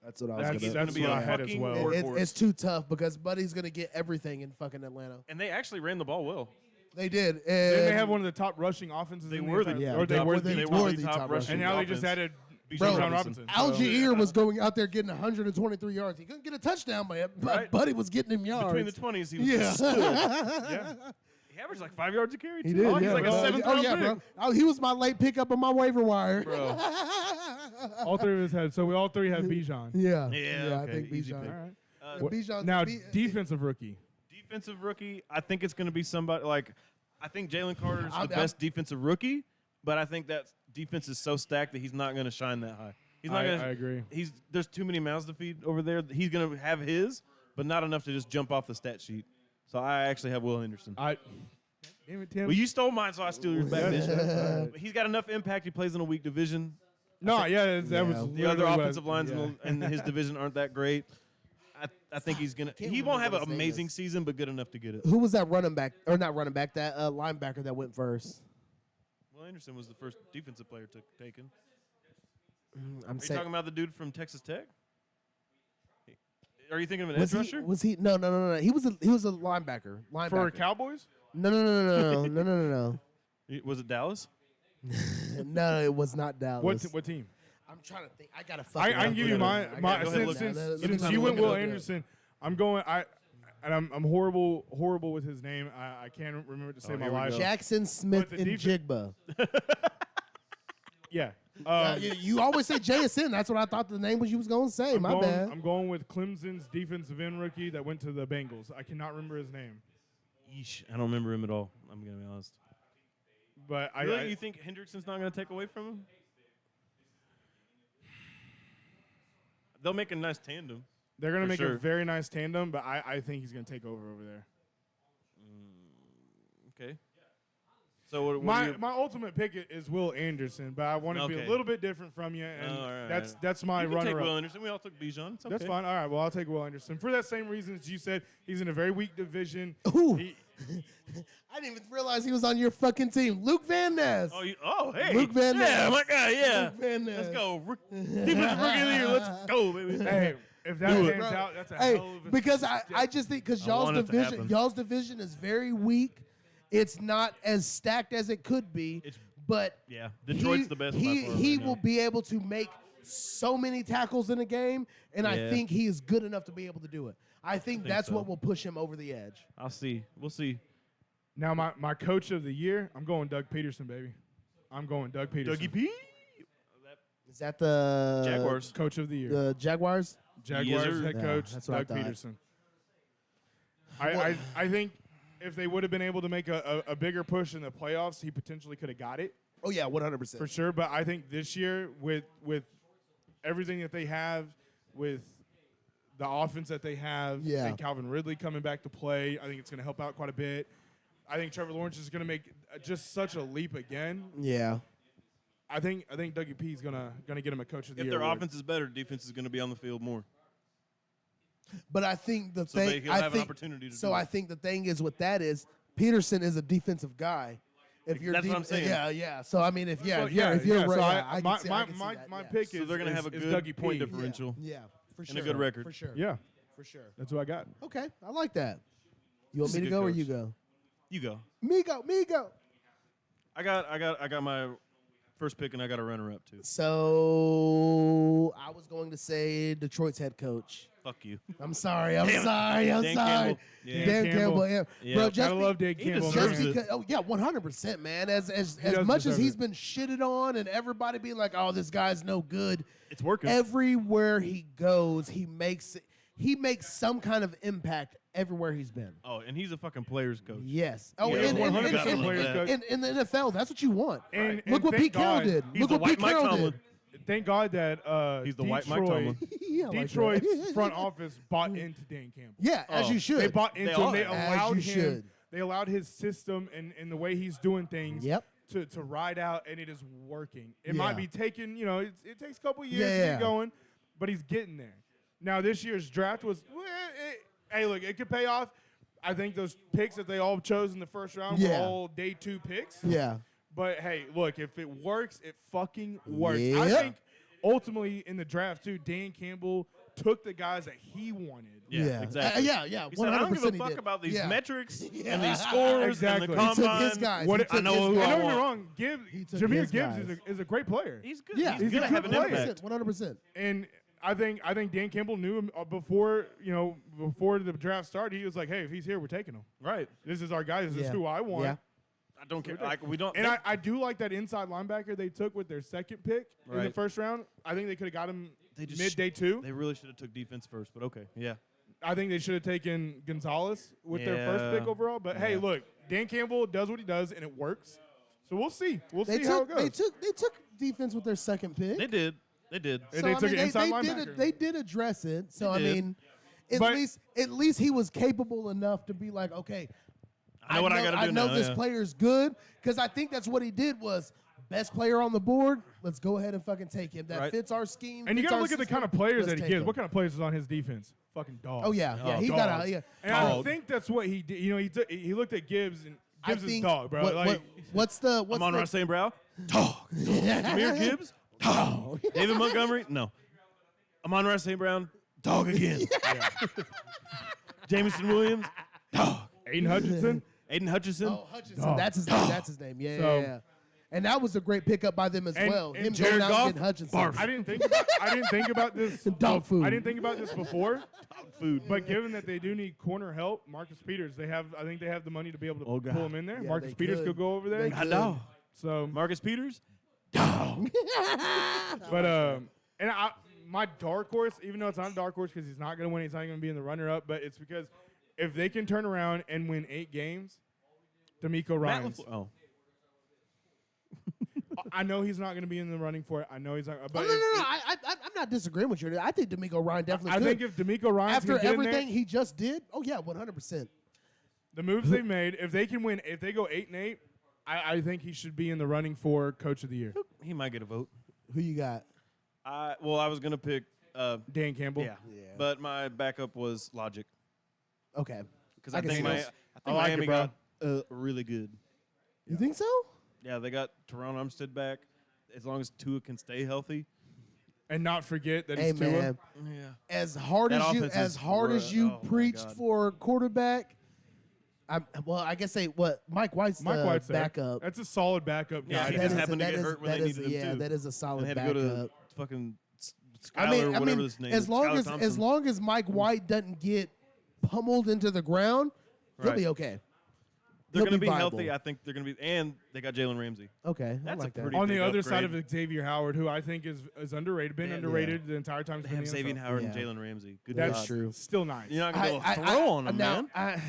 That's what I was That's going gonna that's be what a I had as fucking well. work- It's too tough because Buddy's going to get everything in fucking Atlanta. And they actually ran the ball well. They did. Didn't they have one of the top rushing offenses? They in were the the entire- Yeah, or they they were were the the- were the top rushing and now they just offense. added Bijan Bro, Robinson. Algier was going out there getting 123 yards. He couldn't get a touchdown, but Right. Buddy was getting him yards. Between the 20s, he was Yeah. just stood. Yeah. He averaged like 5 yards a carry. He too. did. Oh, he's yeah, like bro. a seventh Oh round yeah, pick. bro. Oh, he was my late pickup on my waiver wire. Bro. All three of us had. So we all three had Bijan. Yeah. Yeah, I okay, think easy Bijan. pick. All right. Uh, Bijan's Now Bi- defensive rookie. defensive rookie, I think it's going to be somebody like I think Jalen Carter's I'm- the best defensive rookie, but I think that defense is so stacked that he's not going to shine that high. He's not I going to. agree. There's too many mouths to feed over there. He's going to have his, but not enough to just jump off the stat sheet. So I actually have Will Henderson. Damn it, Tim. Well, you stole mine, so I steal yours back, That's bitch. right. But he's got enough impact. He plays in a weak division. No, yeah, that Yeah. was The literally other what- offensive lines yeah. in his division aren't that great. I think he's gonna. can't He won't remember have what an his name amazing is. season, but good enough to get it. Who was that running back, or not running back? That linebacker that went first. Will Anderson was the first defensive player taken. I'm Are you saying. talking about the dude from Texas Tech? Are you thinking of an Was edge he? rusher? Was he? No. He was a linebacker. For Cowboys? No. No. Was it Dallas? No, it was not Dallas. What team? I'm trying to think. I gotta I fucking. can give you my Go ahead, look since, it up. since Let me you went look it Will up. Anderson, I'm going. I'm horrible with his name. I can't remember to say my here we life. go. Jackson Smith But the and Jigba. Yeah. You always say JSN. That's what I thought the name was you was gonna say. I'm My going, bad. I'm going with Clemson's defensive end rookie that went to the Bengals. I cannot remember his name, Yeesh, I don't remember him at all. I'm gonna be honest. but Really, you think Hendrickson's not gonna take away from him? They'll make a nice tandem. they're gonna for make sure. a very nice tandem. But I think he's gonna take over there. Okay. So what My do you, my ultimate pick is Will Anderson, but I want to be a Okay. little bit different from you, and all right, that's my you can take runner Will up. Anderson. We all took Bijan. It's okay. That's fine. All right. Well, I'll take Will Anderson for that same reason as you said. He's in a very weak division. Ooh. He- I didn't even realize he was on your fucking team. Luke Van Ness. Hey. Luke Van Ness. Yeah, my God, yeah. Luke Van Ness. Let's go. Defensive rookie of the year. Let's go, baby. hey, if that Do it. pans out, that's a Hey, hell of a because I just think because want it to happen. y'all's division is very weak. It's not as stacked as it could be. But Yeah, Detroit's the best. by far He right now. will be able to make so many tackles in a game, and I Yeah. think he is good enough to be able to do it. I think that's so. what will push him over the edge. I'll see. We'll see. Now my coach of the year, I'm going Doug Peterson, baby. I'm going Doug Peterson. Dougie P. Is that the Jaguars. Coach of the year. The Jaguars? Jaguars sir. head Yeah, coach that's what I Doug thought. Peterson. I think if they would have been able to make a bigger push in the playoffs, he potentially could have got it Oh yeah, 100%. for sure. But I think this year with everything that they have, with the offense that they have, Yeah. and Calvin Ridley coming back to play, I think it's going to help out quite a bit. I think Trevor Lawrence is going to make just such a leap again. Yeah. I think Dougie P is gonna get him a coach of the If year. their award. offense is better, defense is going to be on the field more. But I think the So thing he'll I have an think opportunity to so do it. I think the thing is with that is Peterson is a defensive guy. If you're That's what I'm saying. Yeah. So I mean if So, you're so right, I, I my can see, my I can see my, that, my yeah. pick So is they're going to is- have a is good Dougie point P. differential. Yeah, for And sure. a good record. For sure. Yeah, For sure. that's what I got. Okay, I like that. You want He's me a to good go or coach. you go? You go. Me go. I got my first pick, and I got a runner-up too. So I was going to say Detroit's head coach. Fuck you. I'm sorry. I'm Damn it. sorry. I'm Dan sorry. Campbell. Yeah. Dan Campbell. Yeah. Bro, just Gotta love Dan He Campbell. deserves man. it. because, 100%, man. As does much as deserve he's it. been shitted on and everybody being like, "Oh, this guy's no good," It's working. everywhere he goes, he makes some kind of impact everywhere he's been. Oh, and he's a fucking players coach. Yes. Oh, Yeah, and, 100% players coach. in the NFL, that's what you want. And Look what thank Pete Carroll God- did. He's Look the what white Pete Mike Carroll Tomlin. did. Thank God that He's the white Mike Tomlin. Yeah, I like Detroit's that. front office bought into Dan Campbell. Yeah, as Oh, you should. They bought into all him. They have. As allowed you him. should. They allowed his system and the way he's doing things. Yep. To ride out, and it is working. It Yeah. might be taking, it takes a couple years to Yeah. get going, but he's getting there. Now this year's draft was, hey, look, it could pay off. I think those picks that they all chose in the first round were Yeah. all day 2 picks. Yeah. But hey, look, if it works, it fucking works. I Yep. think ultimately in the draft too, Dan Campbell took the guys that he wanted. Yeah, exactly. Yeah. He said, I don't 100% give a he fuck did. about these Yeah. metrics Yeah. and these scores Exactly. and He the took combine. his guys. What He it- took I know his who And guys. I don't get me want. wrong, He took Jameer his Gibbs guys. is a great player. He's good. Yeah, He's gonna a have good an player. impact. 100%. And I think Dan Campbell knew him before the draft started. He was like, hey, if he's here, we're taking him. Right. This is our guy. This is Yeah. who I want. Yeah. I don't care. Like we don't. And I do like that inside linebacker they took with their second pick in the Right. first round. I think they could have got him They just mid-day 2. They really should have took defense first, but okay. Yeah. I think they should have taken Gonzalez with their first pick Yeah. overall. But hey, Yeah. look, Dan Campbell does what he does, and it works. So we'll see. We'll They see how it took goes. they took defense with their second pick. They did. They did. And they took an inside linebacker. They did address it. So They I did. mean, at But- least he was capable enough to be like, okay, I know what I gotta do I know now, this yeah. player's good because I think that's what he did was best player on the board. Let's go ahead and fucking take him. That Right. fits our scheme. And you fits got to our look at the system. kind of players Let's that he take gives. him. What kind of players is on his defense? Fucking dogs. Oh yeah, yeah. He dogs. got a yeah. And I Dog. think that's what he did. He looked at Gibbs and I Gibbs is think dog, bro. what's the I'm on Ross St. Brown. Dog. Jameer Gibbs. Dog. David Montgomery. No. I'm on Ross St. Brown. Dog again. Jameson Williams. Dog. Aiden Hutchinson. Aiden Hutchinson. Oh, Hutchinson. Dog. That's his name. That's his name. Yeah, So- yeah. And that was a great pickup by them as And- well. and Him Jared going out Goff, and getting Hutchinson. barf. I didn't think about this. Dog food. I didn't think about this before. Food. But given that they do need corner help, Marcus Peters, I think they have the money to be able to Oh, God. pull him in there. Yeah, Marcus they Peters could. could go over there. They I know. So, Marcus Peters. but and my dark horse, even though it's not a dark horse because he's not going to win, he's not going to be in the runner-up. But it's because if they can turn around and win 8 games, D'Amico Matt Ryans. LaFleur. Oh. I know he's not going to be in the running for it. I know he's not. But Oh, no. I'm not disagreeing with you. I think D'Amico Ryan definitely I could. think if D'Amico Ryans After can get in everything there, he just did, oh yeah, 100%. the moves they've made, if they can win, if they go 8-8, I think he should be in the running for Coach of the Year. He might get a vote. Who you got? I was gonna pick. Dan Campbell. Yeah. Yeah. But my backup was Logic Okay. because I I can think see this. I like Miami it, bro. got really good. You think so? Yeah, they got Teron Armstead back. As long as Tua can stay healthy. And not forget that Hey it's Tua. man, Yeah. as hard That as you offense is oh my preached God. for quarterback, I guess Mike White's Mike the White's there. backup. That's a solid backup Yeah, guy. he to just have. happened to get hurt when they needed him, yeah, too. that is a And solid they had to backup. go to fucking I Skyler, mean, whatever his name as is. long Skylar as Thompson. long as Mike White doesn't get pummeled into the ground, he'll Right. be okay. they're he'll going to be be viable. healthy. I think they're going to be, and they got Jalen Ramsey. Okay, That's I a like that. pretty- On the big other side upgrade. of Xavier Howard, who I think is underrated, been Yeah. underrated the entire time. They he's been have in the Xavier NFL. Howard and Yeah. Jalen Ramsey. Good That's God. true. Still nice. You're not going to throw on them, now, man.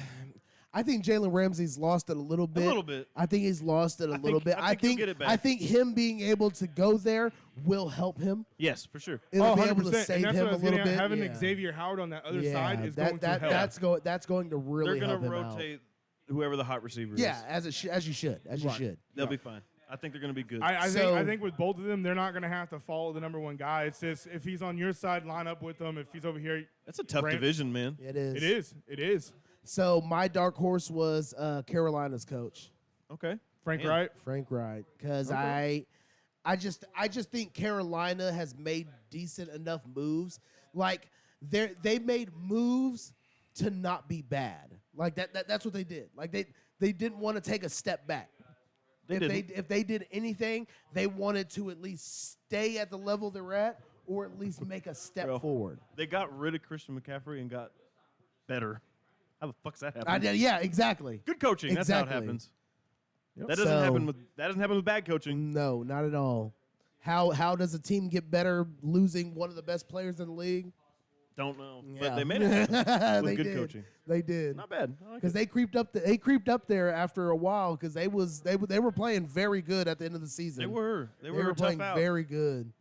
I think Jalen Ramsey's lost it a little bit. little bit. I think he's lost it a little think- bit. I think he'll get it back. I think him being able to go there will help him. Yes, for sure. It'll be 100%. able to save and that's him what I a was little getting at. bit. Having yeah. Xavier Howard on that other yeah, side is going to help. that's going to really They're help going to him out. rotate whoever the hot receiver is. Yeah, as you should, you should. They'll be fine. I think they're going to be good. I So- think with both of them, they're not going to have to follow the number one guy. It's just if he's on your side, line up with him. If he's over here, That's a tough Ram- division, man. It is. it is. It is. So my dark horse was Carolina's coach, Okay. Frank Man. Wright. Frank Wright, because I just think Carolina has made decent enough moves. Like they made moves to not be bad. Like that's what they did. Like they didn't want to take a step back. if they did anything, they wanted to at least stay at the level they're at, or at least make a step Bro. forward. They got rid of Christian McCaffrey and got better. How the fuck's that happen? Yeah, exactly. Good coaching. That's how it Exactly. happens. Yep. That doesn't happen with bad coaching. No, not at all. How does a team get better losing one of the best players in the league? Don't know. Yeah. But they made it happen with They good did. coaching. They did. Not bad. I like Because it. they creeped up there after a while because they were playing very good at the end of the season. They were tough playing out. very good.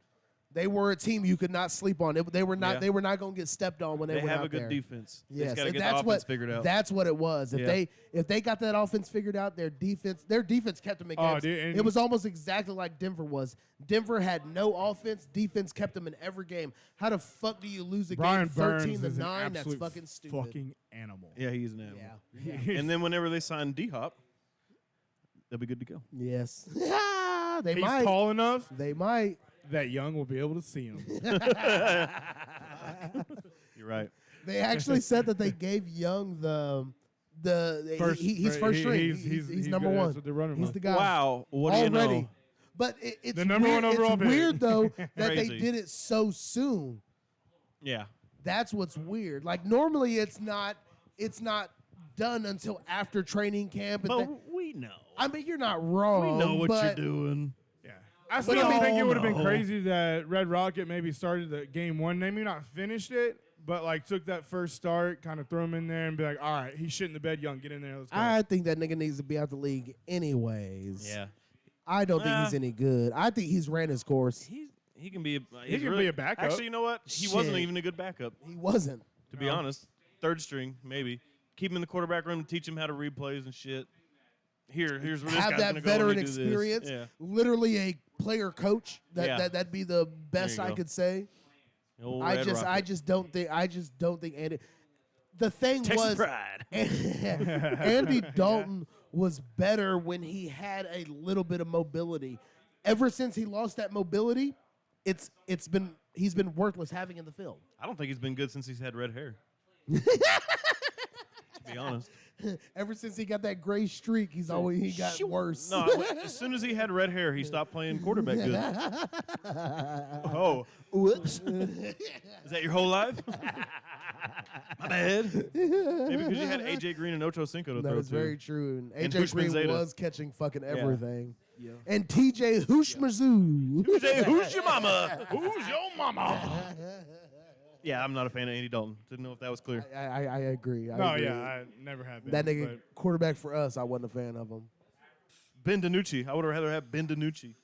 They were a team you could not sleep on. They were not. Yeah. They were not going to get stepped on when they They went have out a good there. defense. They Yes, just got to and get the that's offense what figured out. that's what it was. Yeah. If they got that offense figured out, their defense kept them in Oh, games. dude, and- It was almost exactly like Denver was. Denver had no offense. Defense kept them in every game. How the fuck do you lose a Brian game Burns 13 to is 9? an That's absolute fucking stupid. fucking animal. Yeah, he's an animal. Yeah. And then whenever they sign D-Hop, they'll be good to go. Yes. They He's might. tall enough They might. that Young will be able to see him. You're right. They actually said that they gave Young he's first string. He's number good. one. That's what they're running He's with. the guy. Wow. What do you Already. know? But it's The number weird, one overall it's pick. weird though that they Crazy. did it so soon. Yeah. That's what's weird. Like normally it's not done until after training camp. And But we know. I mean, you're not wrong. We know what you're but doing. Yeah. I But still I mean- think it would have been No. crazy that Red Rocket maybe started the game one, maybe not finished it, but like took that first start, kind of throw him in there and be like, all right, he's shit in the bed, Young, get in there, let's go. I think that nigga needs to be out the league anyways. Yeah. I don't think he's any good. I think he's ran his course. He can be. He can be a backup. Actually, you know what? He wasn't Shit. even a good backup, He wasn't. to be honest. Third string, maybe. Keep him in the quarterback room and teach him how to read plays and shit. Here's where this Have guy's that gonna go veteran when he do this. experience. Yeah. Literally a player coach. Yeah. That'd be the best you I go. could say. Old I Red just Rocket. don't think Andy. The thing Texas was pride. Andy Dalton was better when he had a little bit of mobility. Ever since he lost that mobility, he's been worthless having in the field. I don't think he's been good since he's had red hair. To be honest. Ever since he got that gray streak, he got worse. No, as soon as he had red hair, he stopped playing quarterback good. Oh, Whoops. is that your whole life? My bad. Maybe because you had AJ Green and Ocho Cinco to That throw is to. very true. And And AJ Green Hushman Zeta. was catching fucking everything. And TJ Hushmazoo. Who's your mama? Who's your mama? Yeah, I'm not a fan of Andy Dalton. Didn't know if that was clear. I agree. I no, agree. yeah, I never have been. That nigga but quarterback for us, I wasn't a fan of him. Ben DiNucci. I would rather have Ben DiNucci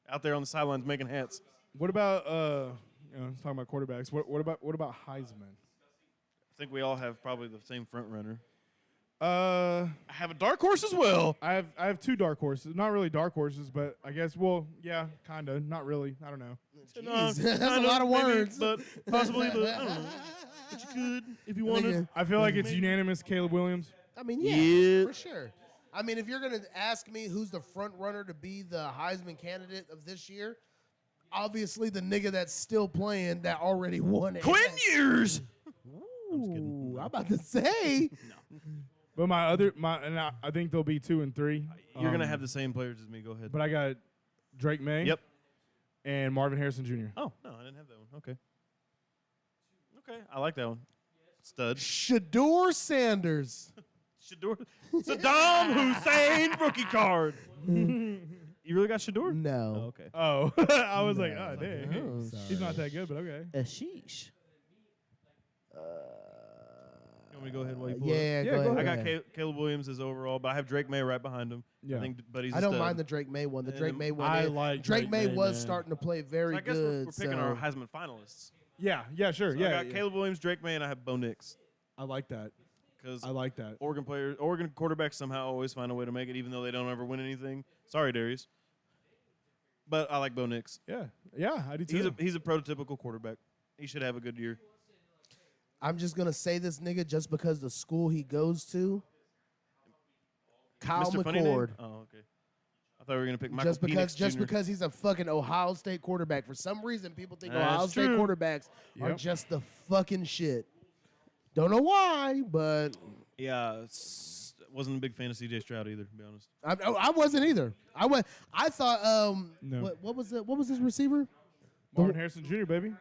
out there on the sidelines making hats. what about talking about quarterbacks? What about Heisman? I think we all have probably the same front runner. I I have a dark horse as well. have two dark horses. Not really dark horses, but I guess yeah, kinda. Not really. I don't know. Jeez, that's a lot of words. But possibly, but I don't know. But you could if you wanted. Nigga. I feel like it's unanimous. Caleb Williams. I mean, yeah, Yeah. for sure. I mean, if you're going to ask me who's the front runner to be the Heisman candidate of this year, obviously the nigga that's still playing that already won it. Quinn Ewers. Ooh, I'm about to say. But I think they'll be 2 and 3. You're gonna have the same players as me. Go ahead. But I got Drake May. Yep. And Marvin Harrison Jr. Oh no, I didn't have that one. Okay. Okay, I like that one. Stud. Shador Sanders. Shador. Saddam Hussein rookie card. You really got Shador? No. Oh, okay. Oh, I was like, oh dang, Oh, he's not that good, but okay. Sheesh. You want me to go ahead while you pull it Yeah, Yeah, go go ahead. up? I ahead. got Caleb Williams as overall, but I have Drake May right behind him. Yeah. I think, but he's. I a don't stud. mind the Drake May one. The And Drake then May one. I like Drake May was man. starting to play very So I guess good. we're picking so our Heisman finalists. Yeah, sure, So yeah. I got yeah. Caleb Williams, Drake May, and I have Bo Nix I like that. because I like that. Oregon quarterbacks somehow always find a way to make it, even though they don't ever win anything. Sorry, Darius, but I like Bo Nix. Yeah, I do too. He's a prototypical quarterback. He should have a good year. I'm just gonna say this nigga just because the school he goes to. Kyle Mr. Funny Name? McCord. Oh, okay. I thought we were gonna pick Michael Just Penix Jr. because he's a fucking Ohio State quarterback. For some reason, people think That's Ohio State true. quarterbacks are Yep. just the fucking shit. Don't know why, but Yeah, wasn't a big fan of C.J. Stroud either, to be honest. I wasn't either. I thought No. what was his receiver? Marvin Harrison Jr., baby.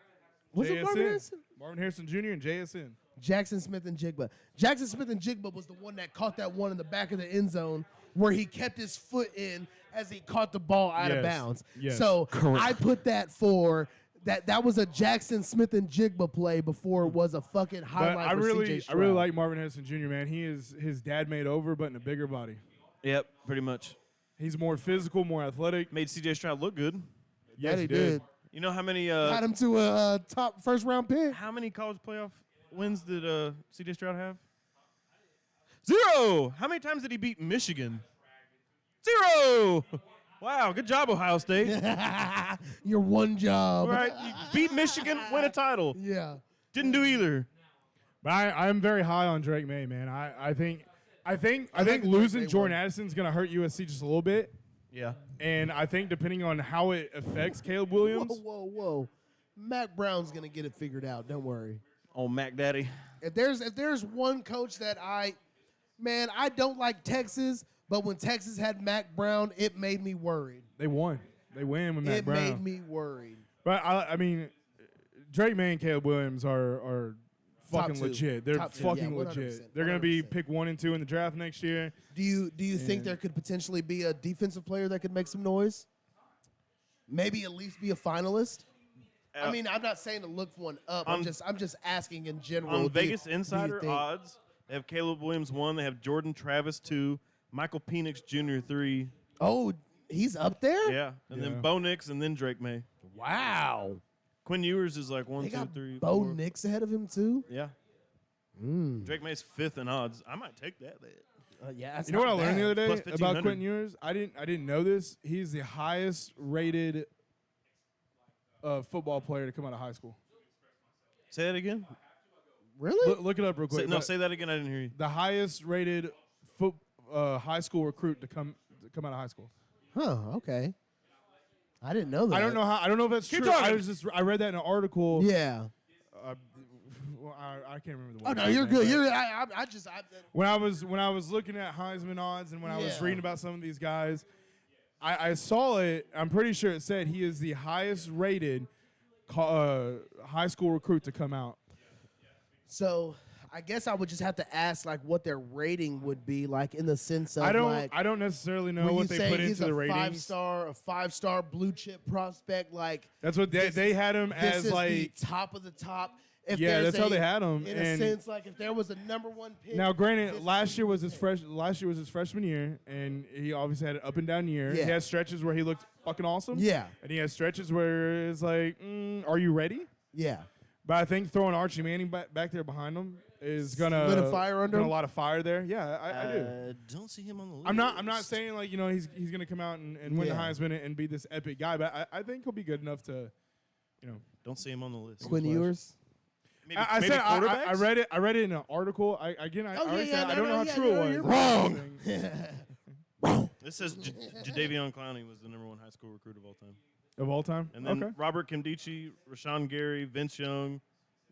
Was it Marvin JSN. Harrison? Marvin Harrison Jr. and JSN. Jackson Smith and Jigba. Jackson Smith and Jigba was the one that caught that one in the back of the end zone where he kept his foot in as he caught the ball out of Yes. bounds. Yes. So I put that for that was a Jackson Smith and Jigba play before it was a fucking But highlight I for really, CJ I Stroud. really like Marvin Harrison Jr., man. He is his dad made over, but in a bigger body. Yep, pretty much. He's more physical, more athletic. Made C.J. Stroud look good. Yes, he did. You know how many Got him to a top first round pick. how many college playoff wins did C.J. Stroud have? 0. How many times did he beat Michigan? 0. Wow, good job, Ohio State. Your one job. All right, you beat Michigan, win a title. Yeah. Didn't do either. But I'm very high on Drake May, man. I think like the losing Drake May Jordan one. Addison's gonna hurt USC just a little bit. Yeah. And I think depending on how it affects Caleb Williams, Whoa. Mac Brown's gonna get it figured out. Don't worry. Oh, Mac Daddy. If there's one coach that I don't like Texas, but when Texas had Mac Brown, it made me worried. they won. They win with Matt It Brown. made me worried. But I mean, Drake May and Caleb Williams are fucking two. legit. They're Top two. fucking Yeah, 100%, legit. They're gonna be 100%. pick 1 and 2 in the draft next year. Do you think And- there could potentially be a defensive player that could make some noise? Maybe at least be a finalist. I mean, I'm not saying to look for one up. I'm just asking in general. On Do you- Vegas do you Insider think- odds, they have Caleb Williams 1. They have Jordan Travis 2. Michael Penix Jr. 3. Oh, he's up there. Yeah. And Yeah. then Bo Nix and then Drake May. Wow. Quinn Ewers is like 1, They 2, got 3, Bo 4. Nix ahead of him too. Yeah. Mm. Drake May's 5th in odds. I might take that bet. Yeah. That's You know what I not learned the bad. other Plus day 1500. about Quentin Ewers? I didn't know this. He's the highest rated football player to come out of high school. Say that again. Really? Look it up real quick. No, But say that again. I didn't hear you. the highest rated high school recruit to come out of high school. Huh. Okay. I didn't know that. I don't know how. I don't know if that's Keep true. talking. I read that in an article. Yeah. Well, I can't remember the. Oh no, website you're name, good. but You're. I just. when I was looking at Heisman odds and when I was Yeah. reading about some of these guys, I saw it. I'm pretty sure it said he is the highest rated high school recruit to come out. So I guess I would just have to ask like what their rating would be like in the sense of I like don't necessarily know when what you they say put he's into the a ratings. a 5-star blue chip prospect. Like That's what they had him this as is like. the top of the top. If Yeah, there's that's how they had him, In and- a sense, like if there was a number 1 pick. Now, granted, this last year was his freshman year, and he obviously had an up and down year. Yeah. He had stretches where he looked fucking awesome. Yeah. And he has stretches where it's like, are you ready? Yeah. But I think throwing Archie Manning back there behind him is gonna Lit a fire under gonna him? a lot of fire there. Yeah, I do. Don't see him on the list. I'm not saying like he's gonna come out and win the Yeah. Heisman and be this epic guy, but I think he'll be good enough to, Don't see him on the list. Quinn Ewers. Maybe, I maybe said I quarterbacks? read it in an article. I already said I don't know how true it was. you're Wrong. This says Jadeveon Clowney was the number 1 high school recruit of all time. Of all time. And then okay. Robert Kimdichie, Rashawn Gary, Vince Young,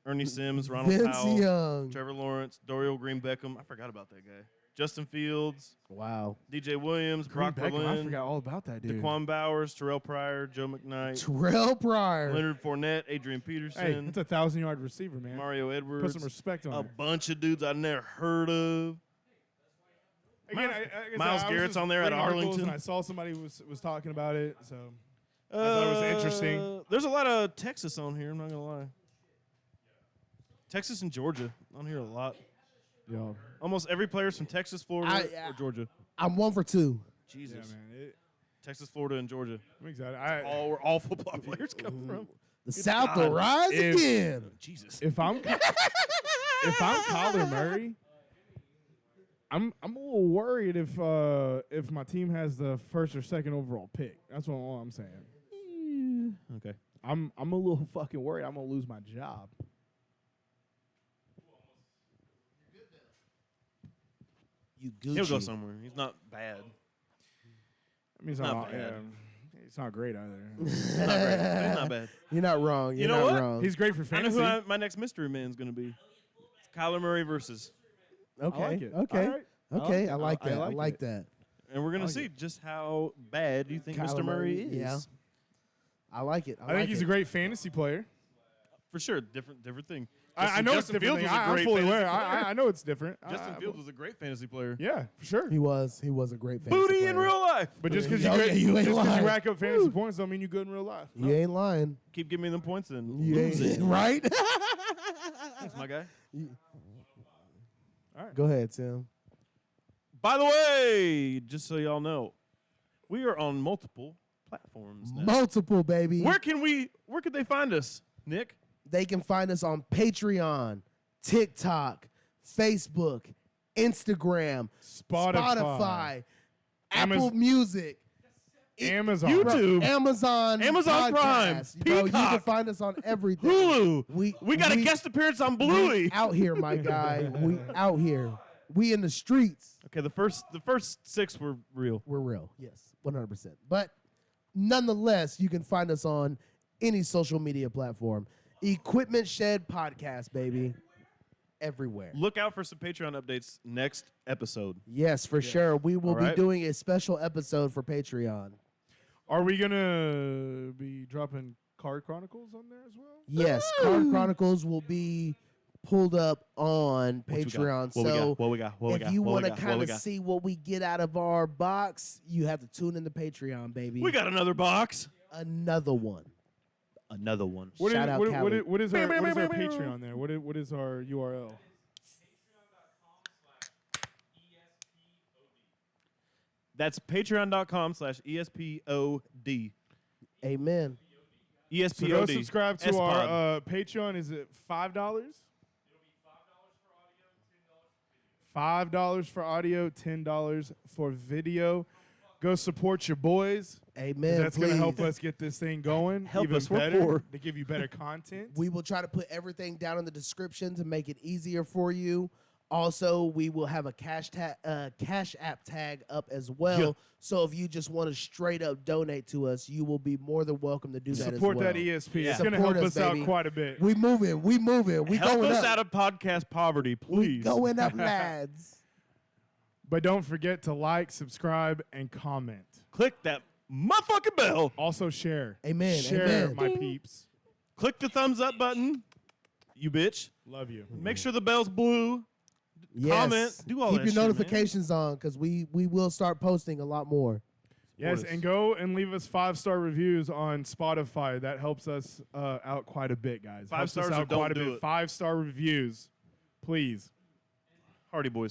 Ernie Sims, Ronald Vince Powell, Young. Trevor Lawrence, Dorial Green Beckham. I forgot about that guy. Justin Fields, Wow. DJ Williams, Brock Beckham, I Berlin, forgot all about that dude. Daquan Bowers, Terrell Pryor, Joe McKnight, Terrell Pryor. Leonard Fournette, Adrian Hey, Peterson, that's a 1,000-yard receiver, man. Mario Put Edwards. some respect on A it. bunch of dudes I never heard of. Again, Miles I was Garrett's just on there at reading articles Arlington. And I saw somebody was talking about it, so I thought it was interesting. There's a lot of Texas on here. I'm not gonna lie. Texas and Georgia on here a lot. yo, Almost every player's from Texas, Florida, or Georgia. I'm 1 for 2. yeah, Jesus. man, Texas, Florida, and Georgia. I'm excited. All where all football players come from. The South will God. rise If- again. Jesus. if I'm Kyler Murray, I'm a little worried if my team has the 1st or 2nd overall pick. That's all I'm saying. Okay. I'm a little fucking worried. I'm gonna lose my job. You Gucci. He'll go somewhere. He's not bad. I mean, it's Not not, bad. it's not great either. He's not great, but he's not bad. You're not wrong. You're You know not what? wrong. He's great for I know fantasy. who my next mystery man's going to be. It's Kyler Murray versus. okay. I like it. Okay. All right. Okay, it. I like I that. I like like it. that. And we're gonna like see just how bad you think Kyler Mr. Murray is. Yeah. I like it. I think he's a great fantasy player. For sure. Different thing. I know it's Justin different. Fields was a I'm great fully fantasy aware. player. I know it's different. Justin Fields was a great fantasy player. Yeah, for sure. He was a great fantasy Booty player. in real life. But just because Yeah, you ain't lying. rack up fantasy points don't mean you're good in real life. You ain't lying. Keep giving me them points and You lose ain't it. right. Thanks, my guy. Go ahead, Tim. By the way, just so y'all know, we are on multiple platforms now. Multiple, baby. Where could they find us, Nick? They can find us on Patreon, TikTok, Facebook, Instagram, Spotify. Apple Music, Amazon. YouTube. Amazon Prime, Podcasts. Bro, you can Peacock, find us on everything. Hulu. We got a guest appearance on Bluey. out here, my guy. We out here. We in the streets. Okay, the first 6 were real. We're real. Yes, 100%. But nonetheless, you can find us on any social media platform. Equipment Shed Podcast, baby. Everywhere. Look out for some Patreon updates next episode. Yes, for sure. We will All be right. doing a special episode for Patreon. Are we gonna be dropping Card Chronicles on there as well? Yes, Card Chronicles will be pulled up on Patreon. So if you want to kind of see what we get out of our box, you have to tune into Patreon, baby. We got another box. another one. Another one. Shout out Cali. what is our Patreon there? What is our URL? That's patreon.com/ESPOD. Amen. So go ESPOD. subscribe to our Patreon. Is it $5? $5 for audio, $10 for video. Go support your boys. Amen. That's going to help please. us get this thing going Help even us, we're better poor. to give you better content. We will try to put everything down in the description to make it easier for you. Also, we will have a cash app tag up as well. Yeah. So if you just want to straight up donate to us, you will be more than welcome to do that as well. Support that ESP. Yeah. It's going to help Support us us, out baby. quite a bit. We moving. We Help going us up. out of podcast poverty, We please. going up, lads. But don't forget to like, subscribe, and comment. Click that motherfucking bell. Also share. Amen, Share, amen. my peeps. Click the thumbs up button. You bitch. Love you. Make sure the bell's blue. Yes. Comment. Do all Keep that your shit, man. notifications on because we will start posting a lot more. Yes, us. and go and leave us 5-star reviews on Spotify. That helps us out quite a bit, guys. 5 Helps us stars or out quite don't a do bit. it. 5-star reviews, please. Hardy boys.